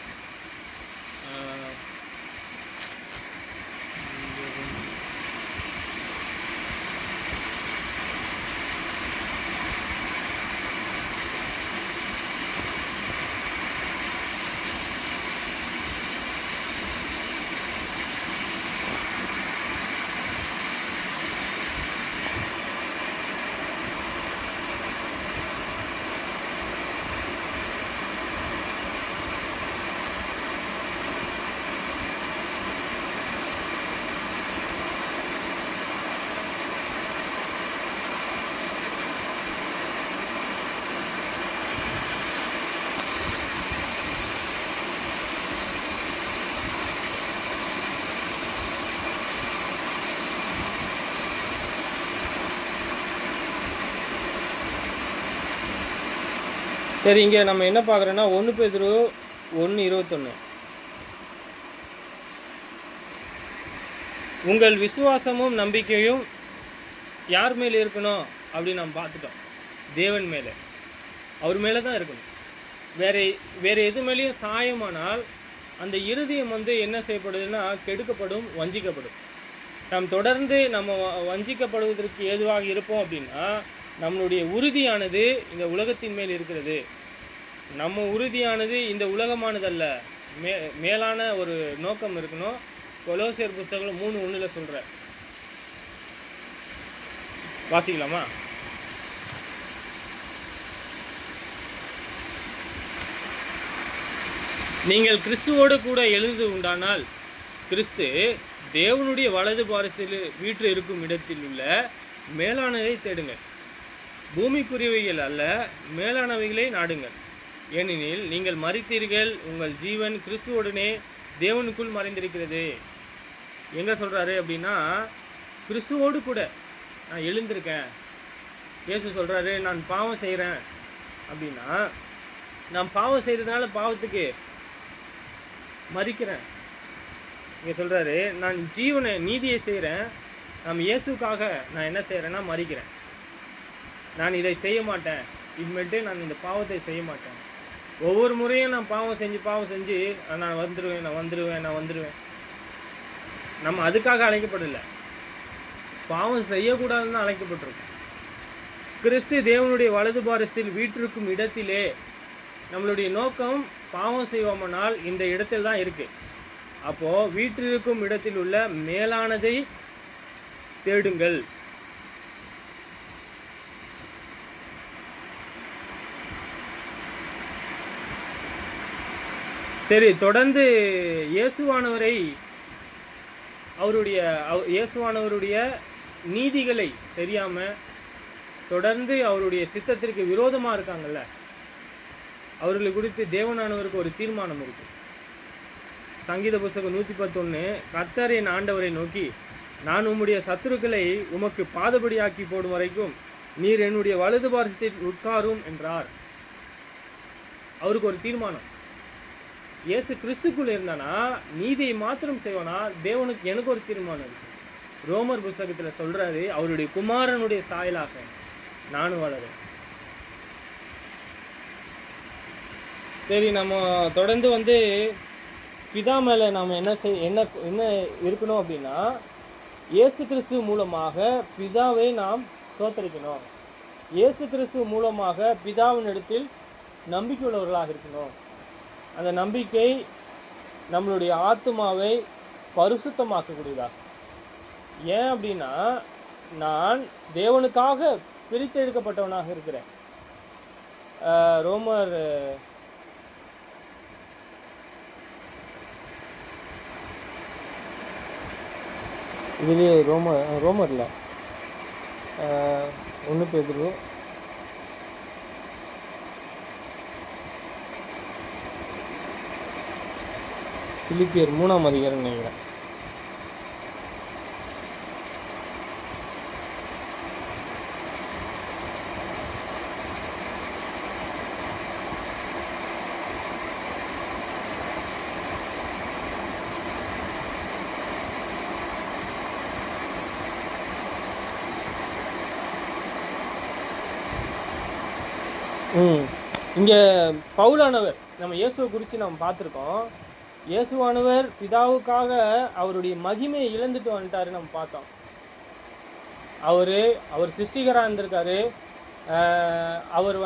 சரி, இங்கே நம்ம என்ன பார்க்குறோன்னா 1 பேதுரு 1:21. உங்கள் விசுவாசமும் நம்பிக்கையும் யார் மேலே இருக்கணும் அப்படின்னு நம்ம பார்த்துட்டோம். தேவன் மேலே, அவர் மேலே தான் இருக்கணும். வேறு எது மேலேயும் சாயமானால் அந்த இருதயம் என்ன செய்யப்படுதுன்னா கெடுக்கப்படும், வஞ்சிக்கப்படும். நாம் தொடர்ந்து நம்ம வஞ்சிக்கப்படுவதற்கு ஏதுவாக இருப்போம் அப்படின்னா, நம்மளுடைய உறுதியானது இந்த உலகத்தின் மேல் இருக்கிறது. நம்ம உறுதியானது இந்த உலகமானதல்ல, மேலான ஒரு நோக்கம் இருக்கணும். கொலோசியர் புஸ்தகம் 3:1 சொல்ற, வாசிக்கலாமா? நீங்கள் கிறிஸ்துவோடு கூட எழுந்து உண்டானால் கிறிஸ்து தேவனுடைய வலது பாரத்தில் வீற்று இருக்கும் இடத்தில் உள்ள மேலானதை தேடுங்கள், பூமிக்குரியவைகள் அல்ல, மேலானவைகளை நாடுங்கள். ஏனெனில் நீங்கள் மரித்தீர்கள், உங்கள் ஜீவன் கிறிஸ்துவோடனே தேவனுக்குள் மறைந்திருக்கிறது. எங்கே சொல்கிறாரு அப்படின்னா, கிறிஸ்துவோடு கூட நான் எழுந்திருக்கேன். இயேசு சொல்கிறாரு, நான் பாவம் செய்கிறேன் அப்படின்னா, நான் பாவம் செய்கிறதுனால பாவத்துக்கு மறிக்கிறேன். இங்கே சொல்கிறாரு, நான் ஜீவனை நீதியை செய்கிறேன், நான் இயேசுக்காக நான் என்ன செய்கிறேன்னா மறிக்கிறேன். நான் இதை செய்ய மாட்டேன், இனிமேட்டு நான் இந்த பாவத்தை செய்ய மாட்டேன். ஒவ்வொரு முறையும் நான் பாவம் செஞ்சு நான் வந்துடுவேன். நம்ம அதுக்காக அழைக்கப்படலை, பாவம் செய்யக்கூடாதுன்னு அழைக்கப்பட்டிருக்கோம். கிறிஸ்து தேவனுடைய வலது பாரஸ்தில் வீற்றிருக்கும் இடத்திலே நம்மளுடைய நோக்கம் பாவம் செய்வோமானால் இந்த இடத்தில் தான் இருக்குது. அப்போது வீற்றிருக்கும் இடத்தில் உள்ள மேலானதை தேடுங்கள். சரி, தொடர்ந்து இயேசுவானவருடைய நீதிகளை சரியாமல் தொடர்ந்து அவருடைய சித்தத்திற்கு விரோதமாக இருக்காங்கல்ல, அவர்களை குறித்து தேவனானவருக்கு ஒரு தீர்மானம் இருக்கு. சங்கீத புஸ்தகம் 111, கர்த்தர் என் ஆண்டவரை நோக்கி, நான் உம்முடைய சத்துருக்களை உமக்கு பாதபடியாக்கி போடும் வரைக்கும் நீர் என்னுடைய வலது பாரசத்தில் உட்காரும் என்றார். அவருக்கு ஒரு தீர்மானம். இயேசு கிறிஸ்துக்குள்ள இருந்தானா நீதியை மாத்திரம் செய்வானா, தேவனுக்கு எனக்கு ஒரு தீர்மானம் இருக்கு. ரோமர் புஸ்தகத்தில் சொல்றாரு, அவருடைய குமாரனுடைய சாயலாக நானும் வளரேன். சரி, நம்ம தொடர்ந்து பிதா மேலே நாம் என்ன இருக்கணும் அப்படின்னா, இயேசு கிறிஸ்துவ மூலமாக பிதாவை நாம் சோத்தரிக்கணும். இயேசு கிறிஸ்துவ மூலமாக பிதாவின் இடத்தில் நம்பிக்கை உள்ளவர்களாக இருக்கணும். அந்த நம்பிக்கை நம்மளுடைய ஆத்துமாவை பரிசுத்தமாக்கக்கூடியதாக. ஏன் அப்படின்னா, நான் தேவனுக்காக பிரித்தெடுக்கப்பட்டவனாக இருக்கிறேன். ரோமர் இதுலேயே ரோமரில் 1 பேதுரு பிலிப்பியர் 3ஆம் அதிகாரம் நினைக்கிறேன். இங்கே பவுலானவர் நம்ம இயேசுவை குறித்து நம்ம பார்த்துருக்கோம். இயேசுவானவர் பிதாவுக்காக அவருடைய மகிமையை இழந்துட்டு வந்துட்டாரு நம்ம பார்த்தோம். அவர் சிருஷ்டிகராக இருந்திருக்காரு. அவர்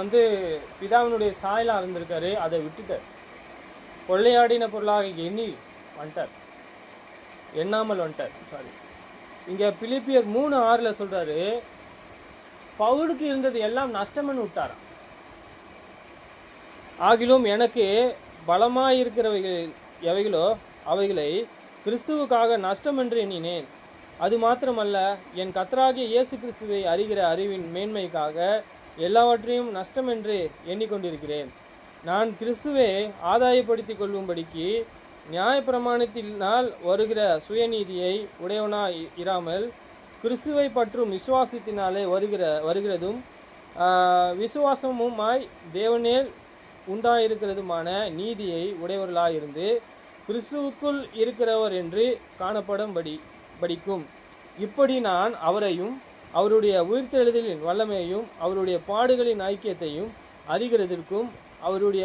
பிதாவினுடைய சாயலாக இருந்திருக்காரு. அதை விட்டுட்டார். கொள்ளையாடின பொருளாக எண்ணாமல் வந்துட்டார். சாரி, இங்கே பிலிப்பியர் 3:6 சொல்கிறாரு, பவுலுக்கு இருந்தது எல்லாம் நஷ்டம்னு விட்டாராம். ஆகிலும் எனக்கு பலமாயிருக்கிறவைகள் எவைகளோ அவைகளை கிறிஸ்துவுக்காக நஷ்டம் என்று எண்ணினேன். அது மாத்திரமல்ல, என் கர்த்தராகிய இயேசு கிறிஸ்துவை அறிகிற அறிவின் மேன்மைக்காக எல்லாவற்றையும் நஷ்டம் என்று எண்ணிக்கொண்டிருக்கிறேன். நான் கிறிஸ்துவை ஆதாயப்படுத்தி கொள்ளும்படிக்கு நியாயப்பிரமாணத்தினால் வருகிற சுயநீதியை உடையவனாய் இராமல் கிறிஸ்துவை பற்றும் விசுவாசத்தினாலே வருகிறதும் விசுவாசமுமாய் தேவனேல் உண்டாயிருக்கிறதுமான நீதியை உடையவர்களாயிருந்து கிறிஸ்துவுக்குள் இருக்கிறவர் என்று படிக்கும். இப்படி நான் அவரையும் அவருடைய உயிர்த்தெழுதலின் வல்லமையையும் அவருடைய பாடுகளின் ஐக்கியத்தையும் அறிகிறதற்கும் அவருடைய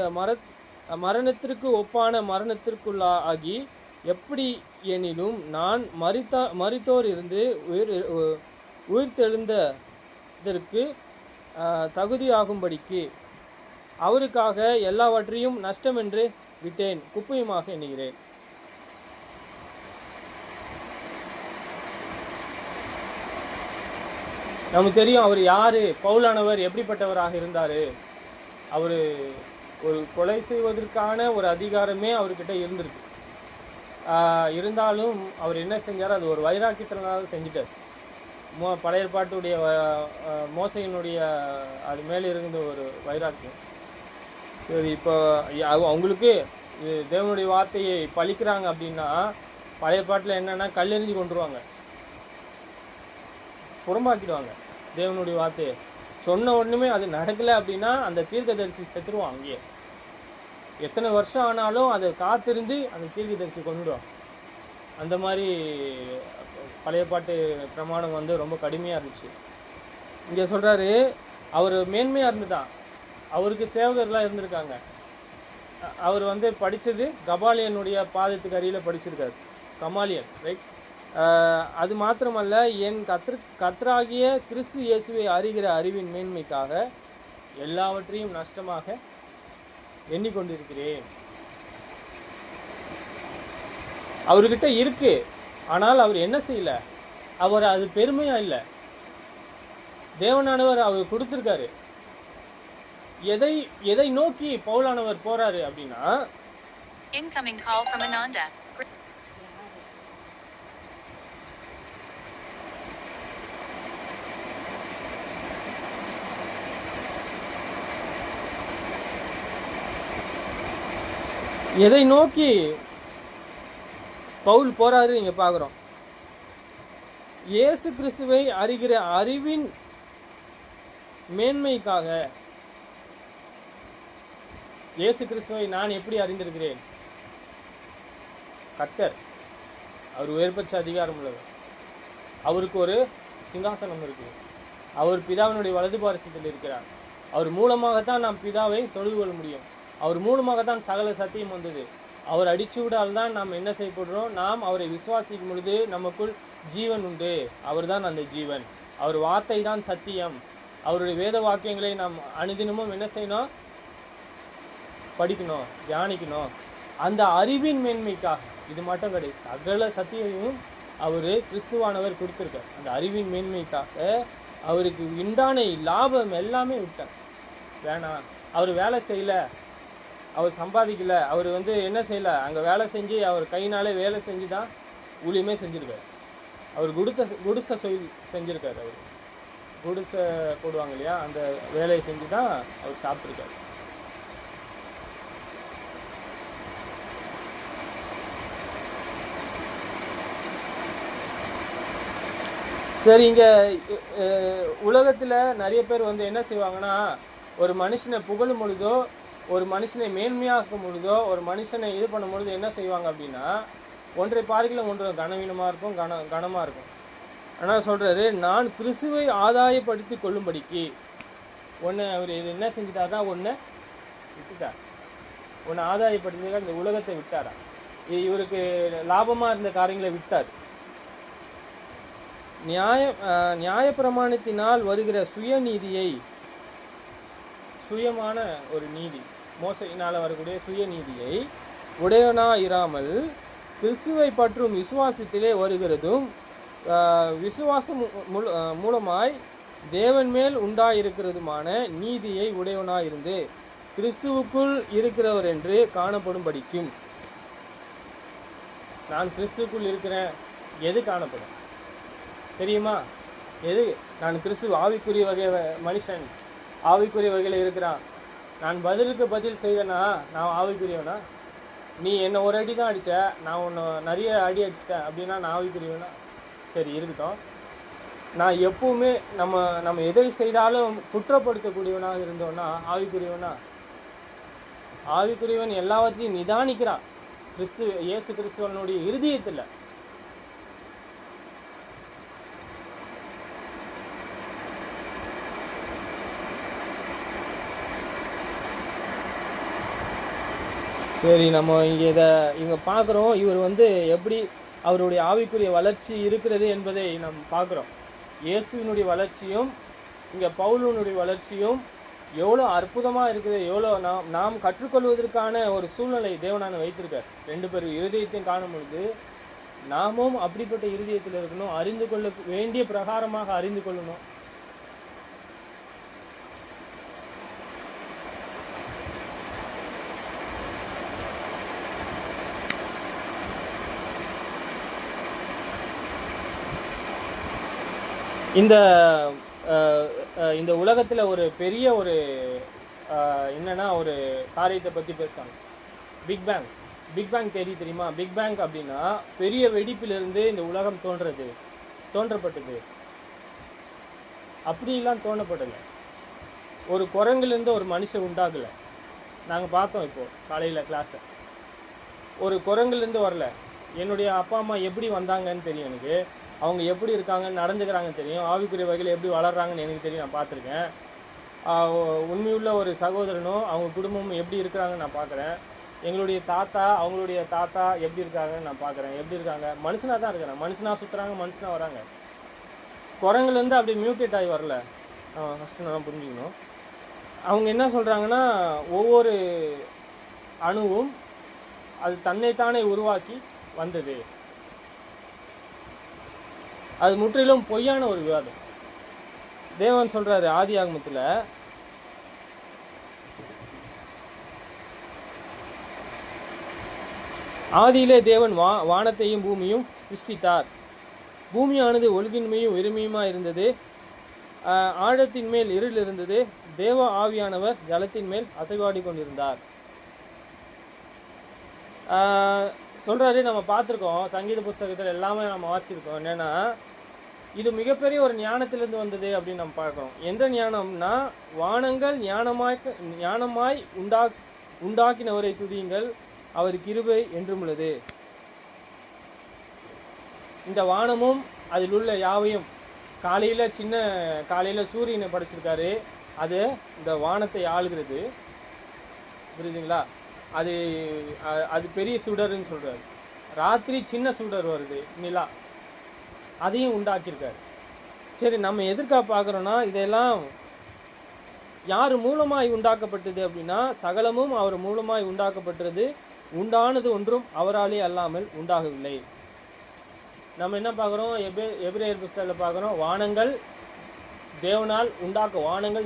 மரணத்திற்கு ஒப்பான மரணத்திற்குள்ளாகி எப்படி எனினும் நான் மரித்தோர் இருந்து உயிர்த்தெழுந்ததற்கு தகுதியாகும்படிக்கு அவருக்காக எல்லாவற்றையும் நஷ்டம் என்று விட்டேன், குப்பையுமாக எண்ணுகிறேன். நமக்கு தெரியும் அவர் யார், பவுலானவர் எப்படிப்பட்டவராக இருந்தார். அவர் ஒரு கொலை செய்வதற்கான ஒரு அதிகாரமே அவர்கிட்ட இருந்திருக்கு. இருந்தாலும் அவர் என்ன செஞ்சார், அது ஒரு வைராக்கியத்தினால செஞ்சிட்டார். பழைய ஏற்பாட்டுடைய மோசையினுடைய அது மேலே இருந்த ஒரு வைராக்கியம். சரி, இப்போ அவங்களுக்கு தேவனுடைய வார்த்தையை பழிக்கிறாங்க அப்படின்னா, பழைய பாட்டில் என்னென்னா கல்லெறிஞ்சு கொண்டுருவாங்க, புறம்பாக்கிடுவாங்க. தேவனுடைய வார்த்தையை சொன்ன உடனே அது நடக்கலை அப்படின்னா அந்த தீர்க்கதரிசி செத்துருவான். அங்கேயே எத்தனை வருஷம் ஆனாலும் அதை காத்திருந்து அந்த தீர்க்கதரிசி கொண்டுடுவான். அந்த மாதிரி பழைய பாட்டு பிரமாணம் ரொம்ப கடுமையாக இருந்துச்சு. இங்கே சொல்கிறாரு, அவர் மேன்மையாக இருந்துட்டான். அவருக்கு சேவகர்களாக இருந்திருக்காங்க. அவர் படித்தது கமாலியனுடைய பாதத்துக்கு அருகில் படிச்சிருக்காரு. கமாலியன், ரைட்? அது மாத்திரமல்ல, என் கர்த்தராகிய கிறிஸ்து இயேசுவை அறிகிற அறிவின் மேன்மைக்காக எல்லாவற்றையும் நஷ்டமாக எண்ணிக்கொண்டிருக்கிறேன். அவர்கிட்ட இருக்கு, ஆனால் அவர் என்ன செய்யலை, அவர் அது பெருமையாக இல்லை. தேவனானவர் அவர் கொடுத்துருக்காரு. எதை நோக்கி பவுலானவர் போறாரு அப்படின்னா, incoming call from Ananda. எதை நோக்கி பவுல் போறாரு நீங்க பார்க்குறோம். இயேசு கிறிஸ்துவை அறிகிற அறிவின் மேன்மைக்காக. இயேசு கிறிஸ்துவை நான் எப்படி அறிந்திருக்கிறேன்? கர்த்தர் அவர் உயர்பட்ச அதிகாரம் உள்ளவர். அவருக்கு ஒரு சிங்காசனம் இருக்குது. அவர் பிதாவினுடைய வலது பாரிசத்தில் இருக்கிறார். அவர் மூலமாகத்தான் நாம் பிதாவை தொழுது கொள்ள முடியும். அவர் மூலமாகத்தான் சகல சத்தியம் வந்தது. அவர் அடிச்சுவிடால் தான் நாம் என்ன செய்யப்படுறோம்? நாம் அவரை விசுவாசிக்கும் பொழுது நமக்குள் ஜீவன் உண்டு. அவர் தான் அந்த ஜீவன். அவர் வார்த்தை தான் சத்தியம். அவருடைய வேத வாக்கியங்களை நாம் அனுதினமும் என்ன செய்யணும்? படிக்கணும், தியானிக்கணும். அந்த அறிவின் மேன்மைக்காக. இது மட்டும் கிடையாது, சகல சத்தியமும் அவர் கிறிஸ்துவானவர் கொடுத்துருக்கார். அந்த அறிவின் மேன்மைக்காக அவருக்கு உண்டான லாபம் எல்லாமே விட்டார். வேணாம், அவர் வேலை செய்யலை, அவர் சம்பாதிக்கலை, அவர் என்ன செய்யலை, அங்கே வேலை செஞ்சு அவர் கையினாலே வேலை செஞ்சு தான் ஊழியமே செஞ்சுருக்கார். அவர் குடிசை செஞ்சுருக்கார். அவர் குடிசை போடுவாங்க இல்லையா, அந்த வேலையை செஞ்சு தான் அவர் சாப்பிட்ருக்கார். சரி, இங்கே உலகத்தில் நிறைய பேர் என்ன செய்வாங்கன்னா, ஒரு மனுஷனை புகழும் பொழுதோ, ஒரு மனுஷனை மேன்மையாக்கும் பொழுதோ, ஒரு மனுஷனை இது பண்ணும் பொழுது என்ன செய்வாங்க அப்படின்னா, ஒன்றை பார்க்கல ஒன்று கனவீனமாக இருக்கும், கனமாக இருக்கும். ஆனால் சொல்கிறாரு, நான் கிறிஸ்துவை ஆதாயப்படுத்தி கொள்ளும்படிக்கு ஒன்று அவர் இது என்ன செஞ்சுட்டாருன்னா, ஒன்று விட்டுட்டார். ஒன்று ஆதாயப்படுத்தி இந்த உலகத்தை விட்டாரா? இவருக்கு லாபமாக இருந்த காரியங்களை விட்டார். நியாயப்பிரமாணத்தினால் வருகிற சுயநீதியை, சுயமான ஒரு நீதி, மோசையினால் வரக்கூடிய சுயநீதியை உடையவனாயிராமல் கிறிஸ்துவை பற்றும் விசுவாசத்திலே வருகிறதும் விசுவாசம் மூலமாய் தேவன் மேல் உண்டாயிருக்கிறதுமான நீதியை உடையவனாயிருந்து கிறிஸ்துவுக்குள் இருக்கிறவர் என்று காணப்படும் படிக்கும். நான் கிறிஸ்துவுக்குள் இருக்கிறேன். எது காணப்படும் தெரியுமா? எது? நான் கிறிஸ்துவ ஆவிக்குரிய வகை மனுஷன், ஆவிக்குரிய வகையில் இருக்கிறான். நான் பதிலுக்கு பதில் செய்வேனா நான் ஆவிக்குரியவனா? நீ என்னை ஒரு அடி தான் அடித்த, நான் உன்னை நிறைய அடி அடிச்சிட்டேன் அப்படின்னா நான் ஆவிக்குரியவனா? சரி இருக்கட்டும். நான் எப்பவுமே நம்ம எதை செய்தாலும் குற்றப்படுத்தக்கூடியவனாக இருந்தோன்னா ஆவிக்குரியவனா? ஆவிக்குரியவன் எல்லாவற்றையும் நிதானிக்கிறான். இயேசு கிறிஸ்துவனுடைய இருதயத்தில். சரி, நம்ம இங்கே பார்க்குறோம். இவர் எப்படி அவருடைய ஆவிக்குரிய வளர்ச்சி இருக்கிறது என்பதை நாம் பார்க்குறோம். இயேசுவினுடைய வளர்ச்சியும் இங்கே பவுலுனுடைய வளர்ச்சியும் எவ்வளோ அற்புதமாக இருக்குது. எவ்வளோ நாம் கற்றுக்கொள்வதற்கான ஒரு சூழ்நிலை தேவனான வைத்திருக்கார். ரெண்டு பேர் இருதயத்தையும் காணும் பொழுது நாமும் அப்படிப்பட்ட இருதயத்தில் இருக்கணும். அறிந்து கொள்ள வேண்டிய பிரகாரமாக அறிந்து கொள்ளணும். இந்த உலகத்தில் ஒரு பெரிய ஒரு என்னென்னா ஒரு காரியத்தை பற்றி பேசுவாங்க. பிக் பேங் தெரியுமா? பிக் பேங் அப்படின்னா பெரிய வெடிப்பிலிருந்து இந்த உலகம் தோன்றப்பட்டது. அப்படிலாம் தோன்றப்படலை. ஒரு குரங்குலேருந்து ஒரு மனுஷன் உண்டாகலை. நாங்கள் பார்த்தோம் இப்போது காலையில் கிளாஸை. ஒரு குரங்குலேருந்து வரல. என்னுடைய அப்பா அம்மா எப்படி வந்தாங்கன்னு தெரியும் எனக்கு. அவங்க எப்படி இருக்காங்கன்னு நடந்துக்கிறாங்கன்னு தெரியும். ஆவிக்குரிய வகையில் எப்படி வளர்கிறாங்கன்னு எனக்கு தெரியும். நான் பார்த்துருக்கேன். உண்மையுள்ள ஒரு சகோதரனும் அவங்க குடும்பமும் எப்படி இருக்கிறாங்கன்னு நான் பார்க்குறேன். அவங்களுடைய தாத்தா எப்படி இருக்காங்கன்னு நான் பார்க்குறேன். எப்படி இருக்காங்க? மனுஷனாக தான் இருக்கிறாங்க. மனுஷனாக சுற்றுறாங்க, மனுஷனாக வராங்க. குரங்குலேருந்து அப்படி மியூட்டேட் ஆகி வரல. ஃபஸ்ட்டு நான் புரிஞ்சுக்கணும். அவங்க என்ன சொல்கிறாங்கன்னா, ஒவ்வொரு அணுவும் அது தன்னைத்தானே உருவாக்கி வந்தது. அது முற்றிலும் பொய்யான ஒரு விவாதம். தேவன் சொல்கிறாரு ஆதி ஆகமத்தில், ஆதியிலே தேவன் வானத்தையும் பூமியும் சிருஷ்டித்தார். பூமியானது ஒழுங்கின்மையும் வெறுமையுமாக இருந்தது. ஆழத்தின் மேல் இருள் இருந்தது. தேவ ஆவியானவர் ஜலத்தின் மேல் அசைவாடி கொண்டிருந்தார். சொல்கிறாரு. நம்ம பார்த்துருக்கோம் சங்கீத புஸ்தகத்தில் எல்லாமே நம்ம வாசிச்சிருக்கோம். என்னென்னா இது மிகப்பெரிய ஒரு ஞானத்திலிருந்து வந்தது அப்படின்னு நம்ம பார்க்குறோம். எந்த ஞானம்னா, வானங்கள் ஞானமாய் உண்டாக்கினவரை துதியுங்கள், அவர் கிருபை என்றும் உள்ளது. இந்த வானமும் அதில் உள்ள யாவையும், காலையில் சூரியனை படைச்சிருக்காரு, அது இந்த வானத்தை ஆளுகிறது. புரியுதுங்களா? அது பெரிய சுடர்ன்னு சொல்கிறாரு. ராத்திரி சின்ன சுடர் வருது, நிலா, அதையும் உண்டாக்கியிருக்காரு. சரி, நம்ம எதற்காக பார்க்குறோன்னா, இதெல்லாம் யார் மூலமாய் உண்டாக்கப்பட்டது அப்படின்னா, சகலமும் அவர் மூலமாய் உண்டாக்கப்பட்டது, உண்டானது ஒன்றும் அவராலே அல்லாமல் உண்டாகவில்லை. நம்ம என்ன பார்க்குறோம்? எபிரேயர் புஸ்தகத்தில் பார்க்குறோம், வானங்கள்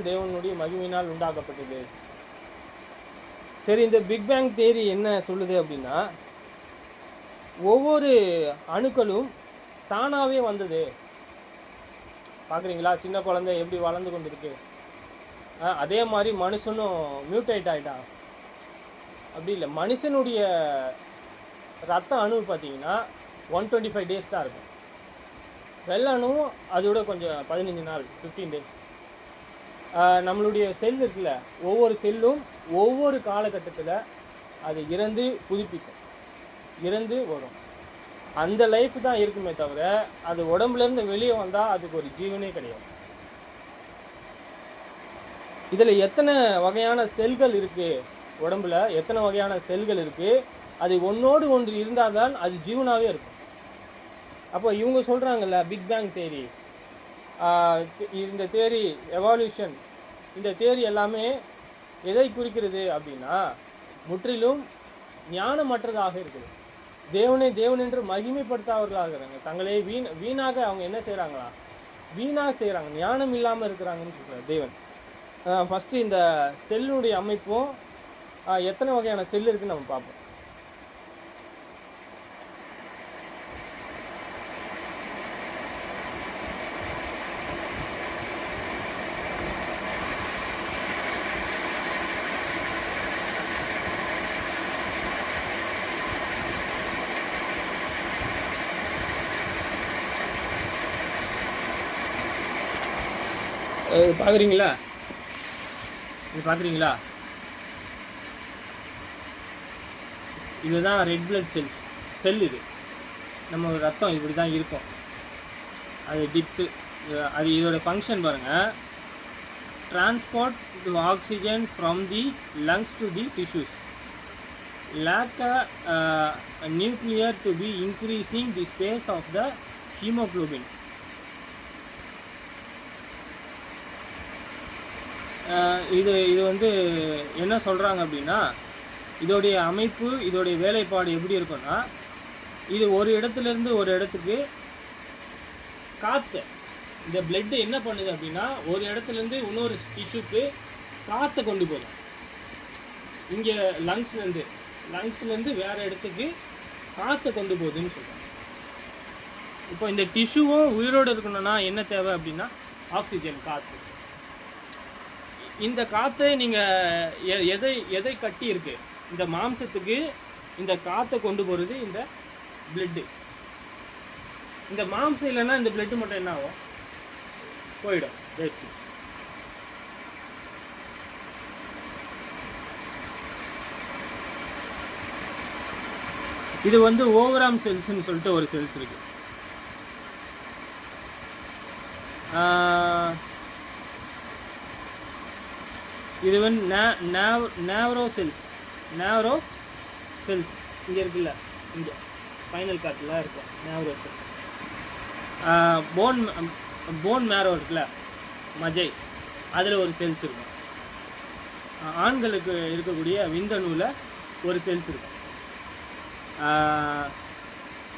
தேவனுடைய மகிமையினால் உண்டாக்கப்பட்டது. சரி, இந்த பிக் பேங் தியரி என்ன சொல்லுது அப்படின்னா, ஒவ்வொரு அணுக்களும் தானாகவே வந்தது. பார்க்குறீங்களா? சின்ன குழந்தை எப்படி வளர்ந்து கொண்டு இருக்கு, அதே மாதிரி மனுஷனும் மியூட்டேட் ஆகிட்டான். அப்படி இல்லை, மனுஷனுடைய ரத்த அணு பார்த்தீங்கன்னா 125 டேஸ் தான் இருக்கும். வெள்ளை அணுவும் அதோட கொஞ்சம் 15 நாள், 15 டேஸ். நம்மளுடைய செல் இருக்குல்ல, ஒவ்வொரு செல்லும் ஒவ்வொரு காலகட்டத்தில் அது இறந்து புதுப்பிக்கும், இறந்து வரும். அந்த லைஃப் தான் இருக்குமே தவிர, அது உடம்புலேருந்து வெளியே வந்தால் அதுக்கு ஒரு ஜீவனே கிடையாது. இதில் எத்தனை வகையான செல்கள் இருக்குது, உடம்புல எத்தனை வகையான செல்கள் இருக்குது, அது ஒன்றோடு ஒன்று இருந்தால் தான் அது ஜீவனாகவே இருக்கும். அப்போ இவங்க சொல்கிறாங்கல்ல பிக் பேங் தேரி, இந்த தேரி எவால்யூஷன், இந்த தேரி எல்லாமே எதை குறிக்கிறது அப்படின்னா, முற்றிலும் ஞானமற்றதாக இருக்குது. தேவன் என்று மகிமைப்படுத்தாதவர்களாக இருக்கிறாங்க. தங்களே வீணாக அவங்க என்ன செய்கிறாங்களா, வீணாக செய்கிறாங்க, ஞானம் இல்லாமல் இருக்கிறாங்கன்னு சொல்கிறார் தேவன். ஃபஸ்ட்டு இந்த செல்லுடைய அமைப்பும் எத்தனை வகையான செல் இருக்குன்னு நம்ம பார்ப்போம். பார்க்குறீங்களா? இது பார்க்குறீங்களா? இதுதான் ரெட் பிளட் செல். இது நம்ம ரத்தம் இப்படி தான் இருக்கும். அது டிப்த்து, அது இதோட ஃபங்க்ஷன் பாருங்கள். Transport to oxygen from the lungs to the tissues, lake nuclear to be increasing the space of the haemoglobin. இது வந்து என்ன சொல்கிறாங்க அப்படின்னா, இதோடைய அமைப்பு, இதோடைய வேலைப்பாடு எப்படி இருக்குன்னா, இது ஒரு இடத்துலேருந்து ஒரு இடத்துக்கு காற்று, இந்த பிளட்டு என்ன பண்ணுது அப்படின்னா, ஒரு இடத்துலேருந்து இன்னொரு டிஷ்யூக்கு காற்றை கொண்டு போகும். இங்கே லங்ஸ்லேருந்து வேறு இடத்துக்கு காற்றை கொண்டு போகுதுன்னு சொல்கிறாங்க. இப்போ இந்த டிஷ்யூவும் உயிரோடு இருக்கணும்னா என்ன தேவை அப்படின்னா, ஆக்சிஜன், காற்று. இந்த காற்றை நீங்கள் எதை கட்டி இருக்கு, இந்த மாம்சத்துக்கு இந்த காற்றை கொண்டு போகிறது இந்த பிளட்டு. இந்த மாம்சம் இல்லைன்னா இந்த பிளட்டு மட்டும் என்ன ஆகும், போயிடும், வேஸ்ட்டு. இது வந்து ஓவராம் செல்ஸ்ன்னு சொல்லிட்டு ஒரு செல்ஸ் இருக்கு. இது வந்து நேவரோ செல்ஸ் இங்கே இருக்குல்ல, இங்கே ஸ்பைனல் கார்டில் இருக்கும் நேவரோ செல்ஸ். போன் மேரோ இருக்குல்ல, மஜை, அதில் ஒரு செல்ஸ் இருக்கும். ஆண்களுக்கு இருக்கக்கூடிய விந்தணுவில் ஒரு செல்ஸ் இருக்கும்.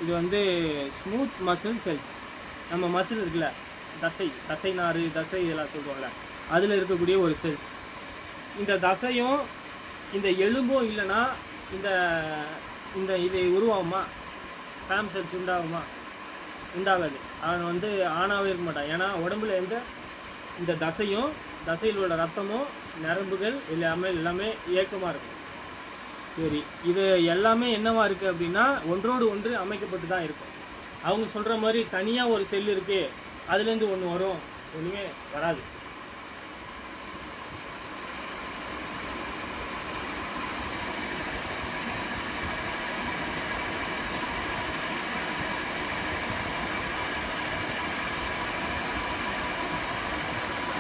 இது வந்து ஸ்மூத் மசில் செல்ஸ். நம்ம மசில் இருக்குல்ல, தசை நாறு, தசை இதெல்லாம் சொல்லுவாங்கள்ல, அதில் இருக்கக்கூடிய ஒரு செல்ஸ். இந்த தசையும் இந்த எலும்பும் இல்லைன்னா இது உருவாகுமா, ஃபேம் செல்ஸ் உண்டாகாது. அவன் வந்து ஆணாகவே இருக்க மாட்டான். ஏன்னா உடம்புல இந்த தசையில் உள்ள ரத்தமும் நரம்புகள் எல்லாமே இயக்கமாக இருக்கும். சரி, இது எல்லாமே என்னவா இருக்குது அப்படின்னா ஒன்றோடு ஒன்று அமைக்கப்பட்டு தான் இருக்கும். அவங்க சொல்கிற மாதிரி தனியாக ஒரு செல் இருக்குது, அதுலேருந்து ஒன்று வரும், ஒன்றுமே வராது.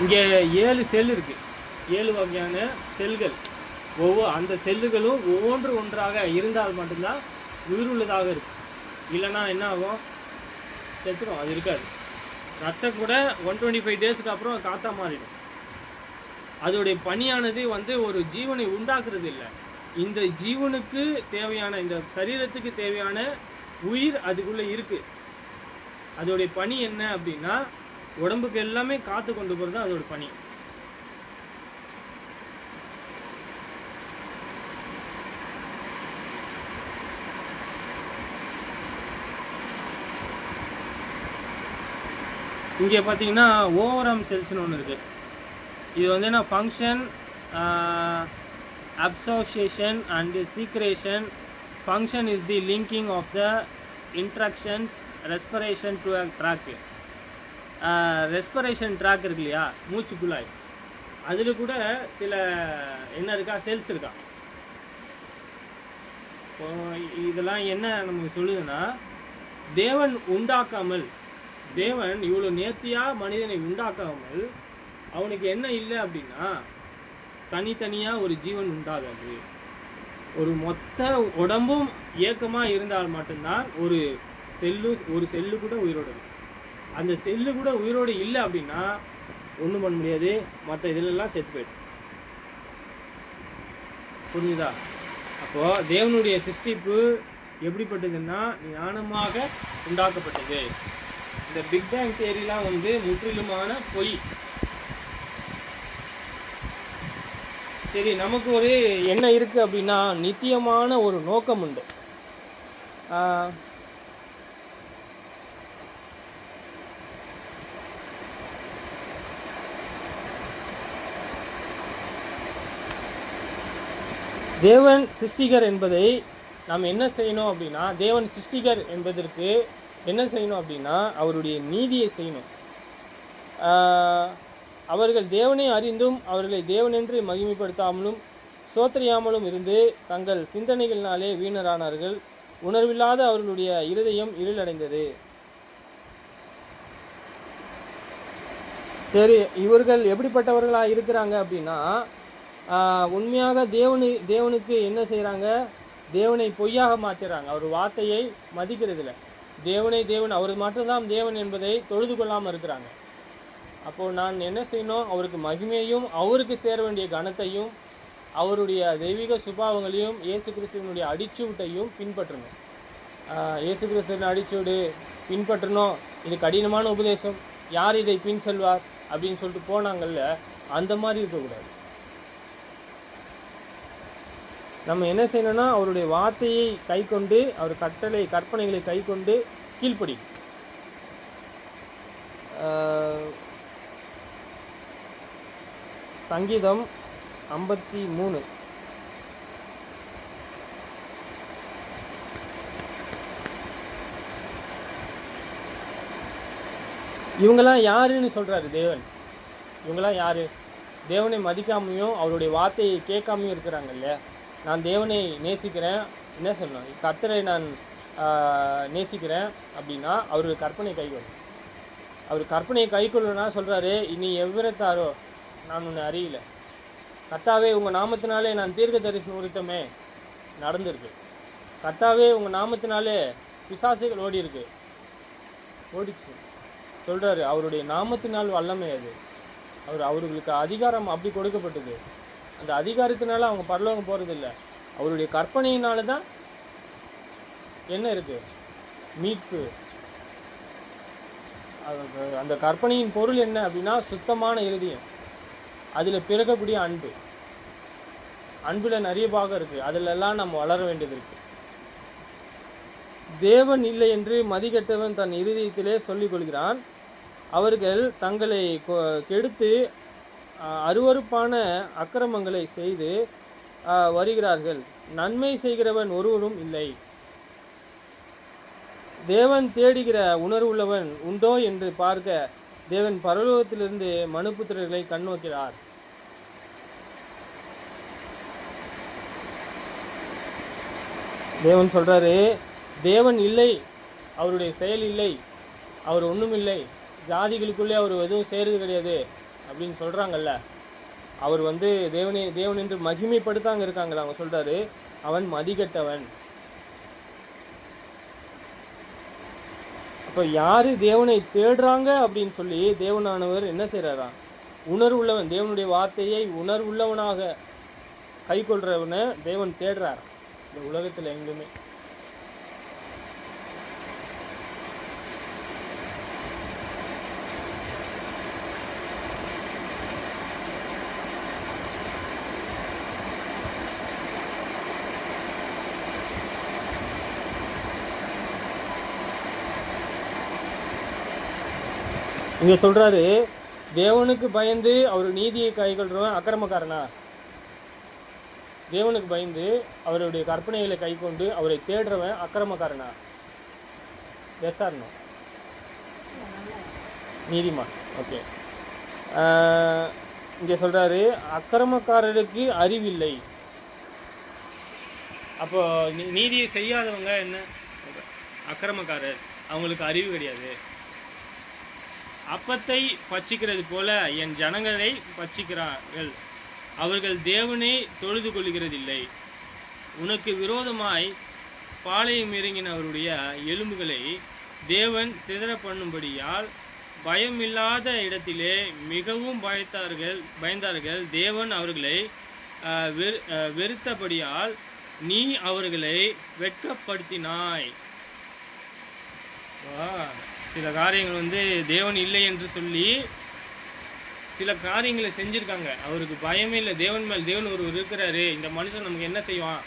இங்கே 7 செல் இருக்குது, 7 வகையான செல்கள். அந்த செல்லுகளும் ஒவ்வொன்று ஒன்றாக இருந்தால் மட்டும்தான் உயிருள்ளதாக இருக்கும். இல்லைன்னா என்ன ஆகும்? செத்துடும், அது இருக்காது. ரத்தம் கூட 125 டேஸுக்கு அப்புறம் காற்றா மாறிடும். அதோடைய பணியானது ஒரு ஜீவனை உண்டாக்குறது இல்லை. இந்த ஜீவனுக்கு தேவையான, இந்த சரீரத்துக்கு தேவையான உயிர் அதுக்குள்ளே இருக்குது. அதோடைய பணி என்ன அப்படின்னா உடம்புக்கு எல்லாமே காற்று கொண்டு போகிறது தான் அதோட பணி. இங்கே பார்த்தீங்கன்னா ஓவராம் செல்ஸ்னு ஒன்று இருக்குது. இது என்ன function, observation and secretion. Function is the linking of the interactions, respiration to a tract. Respiration tract இருக்கு இல்லையா, மூச்சு குழாய், அதில் கூட சில என்ன இருக்கா, செல்ஸ் இருக்கா. இதெல்லாம் என்ன நமக்கு சொல்லுதுன்னா, தேவன் உண்டாக்காமல், தேவன் இவ்வளோ நேர்த்தியாக மனிதனை உண்டாக்காமல் அவனுக்கு என்ன இல்லை அப்படின்னா தனித்தனியாக ஒரு ஜீவன் உண்டாகாது. ஒரு மொத்த உடம்பும் இயக்கமாக இருந்தால் மட்டும்தான் ஒரு செல்லு கூட உயிரோடு இருக்கும். அந்த செல்லு கூட உயிரோடு இல்லை அப்படின்னா ஒன்றும் பண்ண முடியாது, மற்ற இதிலெல்லாம் செத்து போயிடும். புரிஞ்சுதா? அப்போது தேவனுடைய சிருஷ்டிப்பு எப்படிப்பட்டதுன்னா ஞானமாக உண்டாக்கப்பட்டது. இந்த பிக் பேங் தியரிலாம் முற்றிலுமான பொய். சரி, நமக்கு ஒரு என்ன இருக்குது அப்படின்னா நித்தியமான ஒரு நோக்கம் உண்டு. தேவன் சிருஷ்டிகர் என்பதை நாம் என்ன செய்யணும் அப்படின்னா, தேவன் சிருஷ்டிகர் என்பதற்கு என்ன செய்யணும் அப்படின்னா அவருடைய நீதியை செய்யணும். அவர்கள் தேவனை அறிந்தும் அவர்களை தேவனென்று மகிமைப்படுத்தாமலும் சோத்தரியாமலும் இருந்து தங்கள் சிந்தனைகளினாலே வீணரானார்கள். உணர்வில்லாத அவர்களுடைய இருதயம் இருளடைந்தது. சரி, இவர்கள் எப்படிப்பட்டவர்களாக இருக்கிறாங்க அப்படின்னா உண்மையாக தேவனுக்கு என்ன செய்கிறாங்க? தேவனை பொய்யாக மாற்றுறாங்க. அவர் வார்த்தையை மதிக்கிறதில்ல. தேவன் அவர் மட்டும்தான் தேவன் என்பதை தொழுது கொள்ளாமல் இருக்கிறாங்க. அப்போது நான் என்ன செய்யணும்? அவருக்கு மகிமையையும் அவருக்கு சேர வேண்டிய கனத்தையும் அவருடைய தெய்வீக சுபாவங்களையும் இயேசு கிறிஸ்துவனுடைய அடிச்சூட்டையும் பின்பற்றணும். இயேசு கிறிஸ்துவின் அடிச்சூடு பின்பற்றணும். இது கடினமான உபதேசம், யார் இதை பின் செல்வார் அப்படின்னு சொல்லிட்டு போனாங்கல்ல, அந்த மாதிரி இருக்கக்கூடாது. நம்ம என்ன செய்யணும்னா அவருடைய வார்த்தையை கை கொண்டு, அவர் கற்பனைகளை கை கொண்டு கீழ்ப்படி. சங்கீதம் 53. இவங்கெல்லாம் யாருன்னு சொல்கிறாரு தேவன். இவங்கெல்லாம் யார்? தேவனை மதிக்காமையும் அவருடைய வார்த்தையை கேட்காமையும் இருக்கிறாங்க இல்லையா. நான் தேவனை நேசிக்கிறேன், என்ன சொல்லணும், கர்த்தரை நான் நேசிக்கிறேன் அப்படின்னா அவருக்கு கற்பனை கைக்கொள்ளும். அவர் கற்பனையை கைக்கொள்ளணும்னா சொல்கிறாரு, இனி எவ்விரத்தாரோ நான் உன்னை அறியல. கர்த்தாவே உங்கள் நாமத்தினாலே நான் தீர்க்க தரிசனம் உரித்தமே நடந்திருக்கு. கர்த்தாவே உங்கள் நாமத்தினாலே பிசாசுகள் ஓடிச்சு சொல்கிறாரு. அவருடைய நாமத்தினால் வல்லமை அது. அவர்களுக்கு அதிகாரம் அப்படி கொடுக்கப்பட்டது. அந்த அதிகாரத்தினால அவங்க பரலோகம் போகிறதில்ல. அவருடைய கற்பனையினால தான் என்ன இருக்குது? மீட்பு. அந்த கற்பனையின் பொருள் என்ன அப்படின்னா சுத்தமான இருதயம், அதில் பிறக்கக்கூடிய அன்பில் நிறைய பாகம் இருக்குது. அதிலெல்லாம் நம்ம வளர வேண்டியது இருக்குது. தேவன் இல்லை என்று மதிக்கெட்டவன் தன் இருதயத்திலே சொல்லிக் கொள்கிறான். அவர்கள் தங்களை கெடுத்து அருவருப்பான அக்கிரமங்களை செய்து வருகிறார்கள். நன்மை செய்கிறவன் ஒருவரும் இல்லை. தேவன் தேடுகிற உணர்வுள்ளவன் உண்டோ என்று பார்க்க தேவன் பரலோகத்திலிருந்து மனுபுத்திரர்களை கண்ணோக்கிறார். தேவன் சொல்கிறாரு, தேவன் இல்லை, அவருடைய செயல் இல்லை, அவர் ஒன்றும் இல்லை, ஜாதிகளுக்குள்ளே அவர் எதுவும் சேருது கிடையாது அப்படின்னு சொல்கிறாங்கல்ல. அவர் தேவன் என்று மகிமைப்படுத்தாங்க இருக்காங்களா. அவங்க சொல்கிறாரு, அவன் மதிகட்டவன். அப்போ யார் தேவனை தேடுறாங்க அப்படின்னு சொல்லி தேவனானவர் என்ன செய்கிறாராம்? உணர்வுள்ளவன், தேவனுடைய வார்த்தையை உணர்வுள்ளவனாக கை கொள்றவனை தேவன் தேடுறார் இந்த உலகத்தில் எங்குமே. இங்கே சொல்கிறாரு, தேவனுக்கு பயந்து அவர் நீதியை கைக்கொள்றவன் அக்கிரமக்காரனா? தேவனுக்கு பயந்து அவருடைய கற்பனைகளை கை கொண்டு அவரை தேடுறவன் அக்கிரமக்காரனா? Yes or no? நீதிமான். ஓகே. இங்கே சொல்கிறாரு, அக்கிரமக்காரருக்கு அறிவில்லை. அப்போ நீதியை செய்யாதவங்க என்ன? அக்கிரமக்காரர். அவங்களுக்கு அறிவு கிடையாது. அப்பத்தை பட்சிக்கிறது போல என் ஜனங்களை பட்சிக்கிறார்கள், அவர்கள் தேவனை தொழுது கொள்கிறதில்லை. உனக்கு விரோதமாய் பாளையம் இறங்கினவருடைய எலும்புகளை தேவன் சிதற பண்ணும்படியால் பயமில்லாத இடத்திலே மிகவும் பயந்தார்கள். தேவன் அவர்களை வெறுத்தபடியால் நீ அவர்களை வெட்கப்படுத்தினாய். சில காரியங்கள் தேவன் இல்லை என்று சொல்லி சில காரியங்களை செஞ்சுருக்காங்க. அவருக்கு பயமே இல்லை, தேவன் ஒருவர் இருக்கிறாரு, இந்த மனுஷன் நமக்கு என்ன செய்வான்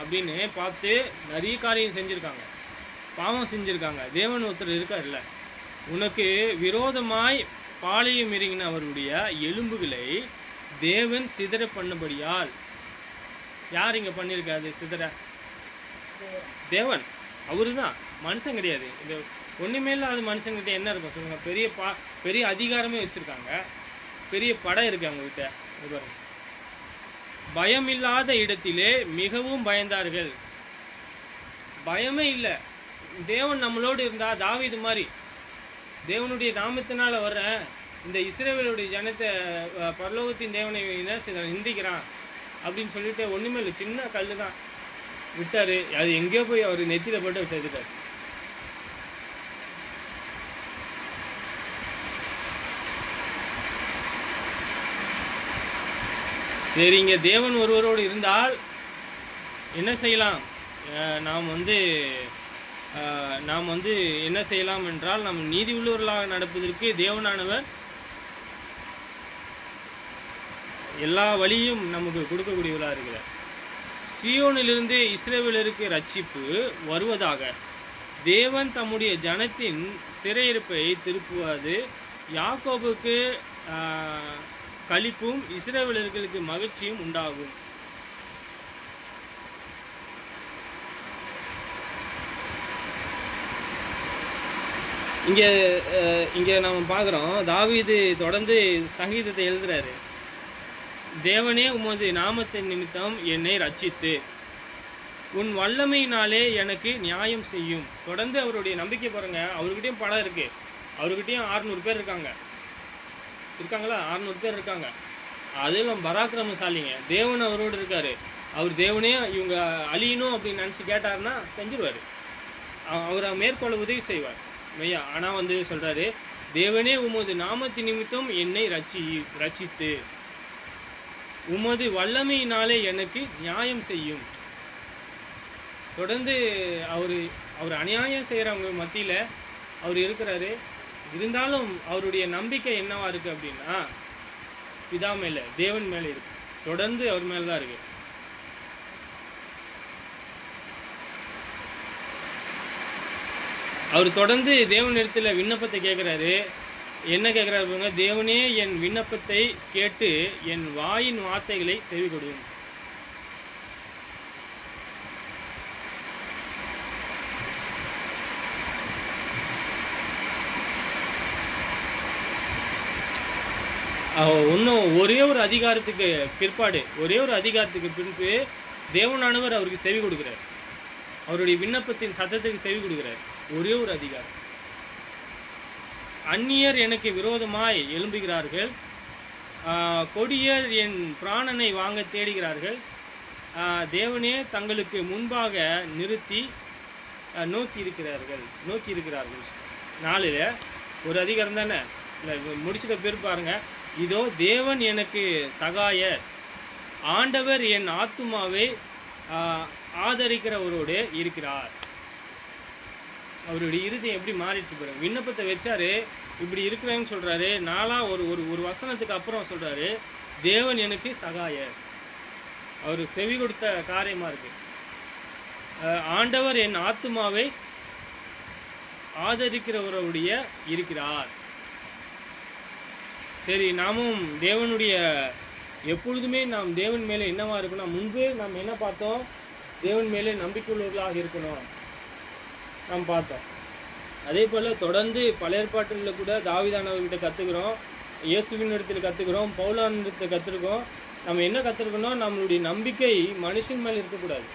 அப்படின்னு பார்த்து நிறைய காரியம் செஞ்சுருக்காங்க, பாவம் செஞ்சுருக்காங்க. தேவன் ஒருத்தர் இருக்கார்ல. உனக்கு விரோதமாய் பாளையம் இறங்கின அவருடைய எலும்புகளை தேவன் சிதற பண்ணபடியால். யார் இங்கே பண்ணியிருக்காது சிதற? தேவன். அவரு தான், மனுஷன் கிடையாது. இந்த ஒன்றுமே இல்லாத மனுஷங்கிட்ட என்ன இருக்கும் சொல்லுங்கள்? பெரிய அதிகாரமே வச்சுருக்காங்க, பெரிய படம் இருக்குது அவங்ககிட்ட. பாருங்க, பயம் இல்லாத இடத்திலே மிகவும் பயந்தார்கள். பயமே இல்லை. தேவன் நம்மளோடு இருந்தால் தாவீது மாதிரி தேவனுடைய நாமத்தினால் வர்ற இந்த இஸ்ரவேலுடைய ஜனத்தை பரலோகத்தின் தேவனை நிந்திக்கிறான் அப்படின்னு சொல்லிட்டு ஒன்றுமே இல்லை, சின்ன கல் தான் விட்டார், அது எங்கேயோ போய் அவர் நெத்தியில் போட்டு சேர்த்துட்டார். சரிங்க, தேவன் ஒருவரோடு இருந்தால் என்ன செய்யலாம்? நாம் என்ன செய்யலாம் என்றால், நாம் நீதி உள்ளவர்களாக நடப்பதற்கு தேவனானவர் எல்லா வழியும் நமக்கு கொடுக்கக்கூடியவர்களாக இருக்கிறார். சீயோனிலிருந்து இஸ்ரவேலருக்கு ரட்சிப்பு வருவதாக. தேவன் தம்முடைய ஜனத்தின் சிறையிருப்பை திருப்புவது. யாக்கோபுக்கு களிப்பும் இஸ்ரவேலர்களுக்கு மகிழ்ச்சியும் உண்டாகும். இங்கே நம்ம பார்க்குறோம், தாவீது தொடர்ந்து சங்கீதத்தை எழுதுறாரு. தேவனே உமது நாமத்தின் நிமித்தம் என்னை ரட்சித்து உன் வல்லமையினாலே எனக்கு நியாயம் செய்யும். தொடர்ந்து அவருடைய நம்பிக்கை பாருங்க. அவர்கிட்டையும் படம் இருக்கு, அவர்கிட்டையும் 600 பேர் இருக்காங்களா? 600 பேர் இருக்காங்க. அதெல்லாம் பராக்கிரமசாலிங்க. தேவன் அவரோடு இருக்காரு. அவர் தேவனே இவங்க அழியணும் அப்படின்னு நினச்சி கேட்டாருன்னா செஞ்சிருவார். அவர் மேற்கொள்ள உதவி செய்வார் மையா. ஆனால் சொல்கிறாரு, தேவனே உமது நாமத்தின் நிமித்தம் என்னை ரட்சித்து உமது வல்லமையினாலே எனக்கு நியாயம் செய்யும். தொடர்ந்து அவர் அநியாயம் செய்கிறவங்க மத்தியில் அவர் இருக்கிறாரு. இருந்தாலும் அவருடைய நம்பிக்கை என்னவா இருக்குது அப்படின்னா, பிதா மேலே, தேவன் மேலே இருக்கு. தொடர்ந்து அவர் மேலே தான் இருக்கு. அவர் தொடர்ந்து தேவனிடத்தில் விண்ணப்பத்தை கேட்குறாரு. என்ன கேட்குறாரு பாருங்க? தேவனே என் விண்ணப்பத்தை கேட்டு என் வாயின் வார்த்தைகளை செவி கொடும். இன்னும் ஒரே ஒரு அதிகாரத்துக்கு பின்பு தேவனானவர் அவருக்கு செவி கொடுக்குறார். அவருடைய விண்ணப்பத்தின் சத்தத்துக்கு செவி கொடுக்குறார். ஒரே ஒரு அதிகாரம். அந்நியர் எனக்கு விரோதமாய் எழும்புகிறார்கள், கொடியர் என் பிராணனை வாங்க தேடுகிறார்கள், தேவனே தங்களுக்கு முன்பாக நிறுத்தி நோக்கி இருக்கிறார்கள். 4 ஒரு அதிகாரம் தானே, இல்லை முடிச்சுட்ட பேர் பாருங்க. இதோ தேவன் எனக்கு சகாயர், ஆண்டவர் என் ஆத்துமாவை ஆதரிக்கிறவரோடு இருக்கிறார். அவருடைய இருதயம் எப்படி மாறிடுச்சு பாருங்க. விண்ணப்பத்தை வச்சாரு, இப்படி இருக்கிறேன்னு சொல்றாரு. ஒரு வசனத்துக்கு அப்புறம் சொல்றாரு, தேவன் எனக்கு சகாயர். அவருக்கு செவி கொடுத்த காரியமா இருக்கு. ஆண்டவர் என் ஆத்துமாவை ஆதரிக்கிறவருடைய இருக்கிறார். சரி, நாமும் தேவனுடைய எப்பொழுதுமே நாம் தேவன் மேலே என்னவா இருக்கணும்? முன்பு நாம் என்ன பார்த்தோம்? தேவன் மேலே நம்பிக்கையுள்ளவர்களாக இருக்கணும் நாம் பார்த்தோம். அதே போல் தொடர்ந்து பழைய ஏற்பாட்டில் கூட தாவீதானவர்கிட்ட கற்றுக்கிறோம், இயேசுவின் இடத்துல கற்றுக்கிறோம், பவுலானிடத்தை கற்றுருக்கோம். நம்ம என்ன கற்றுருக்கணும்? நம்மளுடைய நம்பிக்கை மனுஷன் மேலே இருக்கக்கூடாது.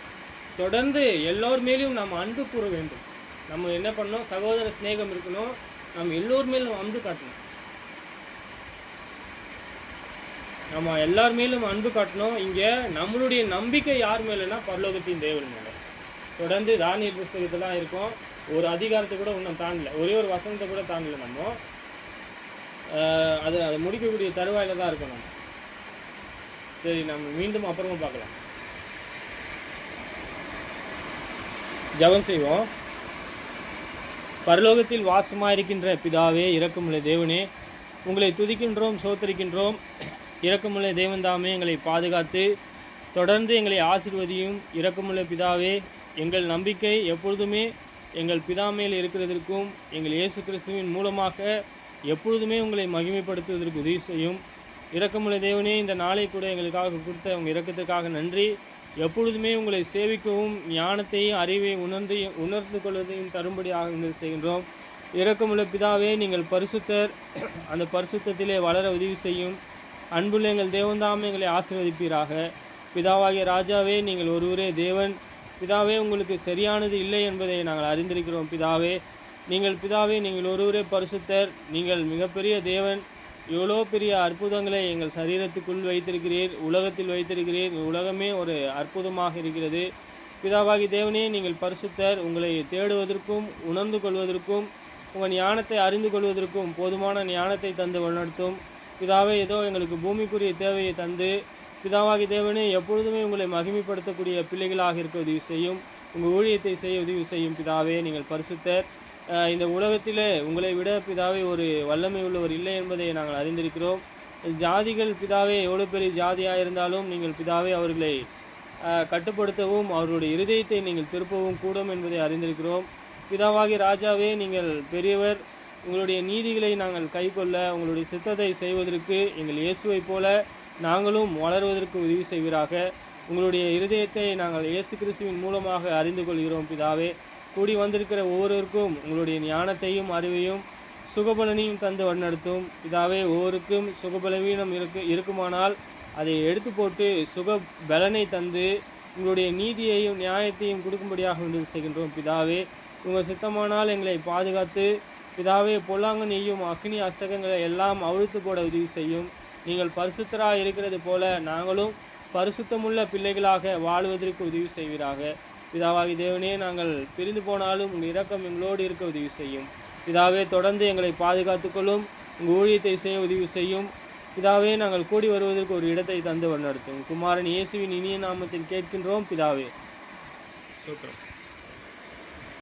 தொடர்ந்து எல்லோர் மேலேயும் நாம் அன்பு கூற வேண்டும். நம்ம என்ன பண்ணணும்? சகோதர சிநேகம் இருக்கணும். நம்ம எல்லோர் மேலும் அன்பு காட்டணும். நம்ம எல்லார் மேலும் அன்பு காட்டணும். இங்கே நம்மளுடைய நம்பிக்கை யார் மேலேனா பரலோகத்தின் தேவன் மேலே. தொடர்ந்து தானியேல் புஸ்தகத்தெல்லாம் இருக்கும். ஒரு அதிகாரத்தை கூட இன்னும் தாண்டல, ஒரே ஒரு வசனத்தை கூட தாண்டல. நம்ம அதை முடிக்கக்கூடிய தருவாயில் தான் இருக்கணும். சரி, நம்ம மீண்டும் அப்புறமா பார்க்கலாம். ஜெபம் செய்வோம். பரலோகத்தில் வாசமாயிருக்கின்ற பிதாவே, இரக்கமுள்ள தேவனே, உங்களை துதிக்கின்றோம், சோத்தரிக்கின்றோம். இரக்கமுள்ள தேவன்தாமே எங்களை பாதுகாத்து தொடர்ந்து எங்களை ஆசீர்வதியும். இரக்கமுள்ள பிதாவே, எங்கள் நம்பிக்கை எப்பொழுதுமே எங்கள் பிதா மேல் இருக்கிறதற்கும் எங்கள் இயேசு கிறிஸ்துவின் மூலமாக எப்பொழுதுமே உங்களை மகிமைப்படுத்துவதற்கு உதவி செய்யும். இரக்கமுள்ள தேவனே, இந்த நாளை கூட எங்களுக்காக கொடுத்த உங்கள் இரக்கத்திற்காக நன்றி. எப்பொழுதுமே உங்களை சேவிக்கவும் ஞானத்தையும் அறிவையும் உணர்ந்து கொள்வதையும் தரும்படியாக செய்கின்றோம். இரக்கமுள்ள பிதாவே, நீங்கள் பரிசுத்தர், அந்த பரிசுத்தத்திலே வளர உதவி செய்யும். அன்புள்ள எங்கள் தேவன்தாமே எங்களை ஆசீர்வதிப்பீராக. பிதாவாகிய ராஜாவே, நீங்கள் ஒருவரே தேவன். பிதாவே, உங்களுக்கு சரியானது இல்லை என்பதை நாங்கள் அறிந்திருக்கிறோம். பிதாவே, நீங்கள் ஒருவரே பரிசுத்தர். நீங்கள் மிகப்பெரிய தேவன். எவ்வளோ பெரிய அற்புதங்களை எங்கள் சரீரத்துக்குள் வைத்திருக்கிறீர், உலகத்தில் வைத்திருக்கிறீர். உலகமே ஒரு அற்புதமாக இருக்கிறது. பிதாவாகி தேவனே, நீங்கள் பரிசுத்தர். உங்களை தேடுவதற்கும் உணர்ந்து கொள்வதற்கும் உங்கள் ஞானத்தை அறிந்து கொள்வதற்கும் போதுமான ஞானத்தை தந்து வழிநடத்தும். பிதாவே, ஏதோ எங்களுக்கு பூமிக்குரிய தேவையை தந்து, பிதாவாகி தேவனே, எப்பொழுதுமே உங்களை மகிமைப்படுத்தக்கூடிய பிள்ளைகளாக இருக்க உதவி செய்யும். உங்கள் ஊழியத்தை செய்ய உதவி செய்யும். பிதாவே, நீங்கள் பரிசுத்தர். இந்த உலகத்தில் உங்களை விட பிதாவே ஒரு வல்லமை உள்ளவர் இல்லை என்பதை நாங்கள் அறிந்திருக்கிறோம். ஜாதிகள் பிதாவே எவ்வளோ பெரிய ஜாதியாக இருந்தாலும் நீங்கள் பிதாவே அவர்களை கட்டுப்படுத்தவும் அவர்களுடைய இருதயத்தை நீங்கள் திருப்பவும் கூடும் என்பதை அறிந்திருக்கிறோம். பிதாவாகி ராஜாவே, நீங்கள் பெரியவர். உங்களுடைய நீதிகளை நாங்கள் கைக்கொள்ள உங்களுடைய சித்தத்தை செய்வதற்கு எங்கள் இயேசுவை போல நாங்களும் வளருவதற்கு உதவி செய்வீராக. உங்களுடைய இருதயத்தை நாங்கள் இயேசு கிறிஸ்துவின் மூலமாக அறிந்து கொள்கிறோம். பிதாவே, கூடி வந்திருக்கிற ஒவ்வொருவருக்கும் உங்களுடைய ஞானத்தையும் அறிவையும் சுகபலனையும் தந்து வழிநடத்தும். பிதாவே, ஒவ்வொருக்கும் சுகபலவீனம் இருக்குமானால் அதை எடுத்து போட்டு சுகபலனை தந்து உங்களுடைய நீதியையும் நியாயத்தையும் கொடுக்கும்படியாக உதவி செய்கின்றோம். பிதாவே, உங்கள் சித்தமானால் எங்களை பாதுகாத்து பிதாவே, பொல்லாங்கு நெய்யும் அக்னி அஸ்தகங்களை எல்லாம் அவிழ்த்து போட உதவி செய்யும். நீங்கள் பரிசுத்தராக இருக்கிறது போல நாங்களும் பரிசுத்தமுள்ள பிள்ளைகளாக வாழ்வதற்கு உதவி செய்வீராக. பிதாவாகி தேவனே, நாங்கள் பிரிந்து போனாலும் உங்கள் இரக்கம் எங்களோடு இருக்க உதவி செய்யும். பிதாவே, தொடர்ந்து எங்களை பாதுகாத்துக்கொள்ளும். உங்கள் ஊழியத்தை செய்ய உதவி செய்யும். பிதாவே, நாங்கள் கூடி வருவதற்கு ஒரு இடத்தை தந்து வழிநடத்தும். குமாரன் இயேசுவின் இனிய நாமத்தில் கேட்கின்றோம் பிதாவே. சூத்திரம்.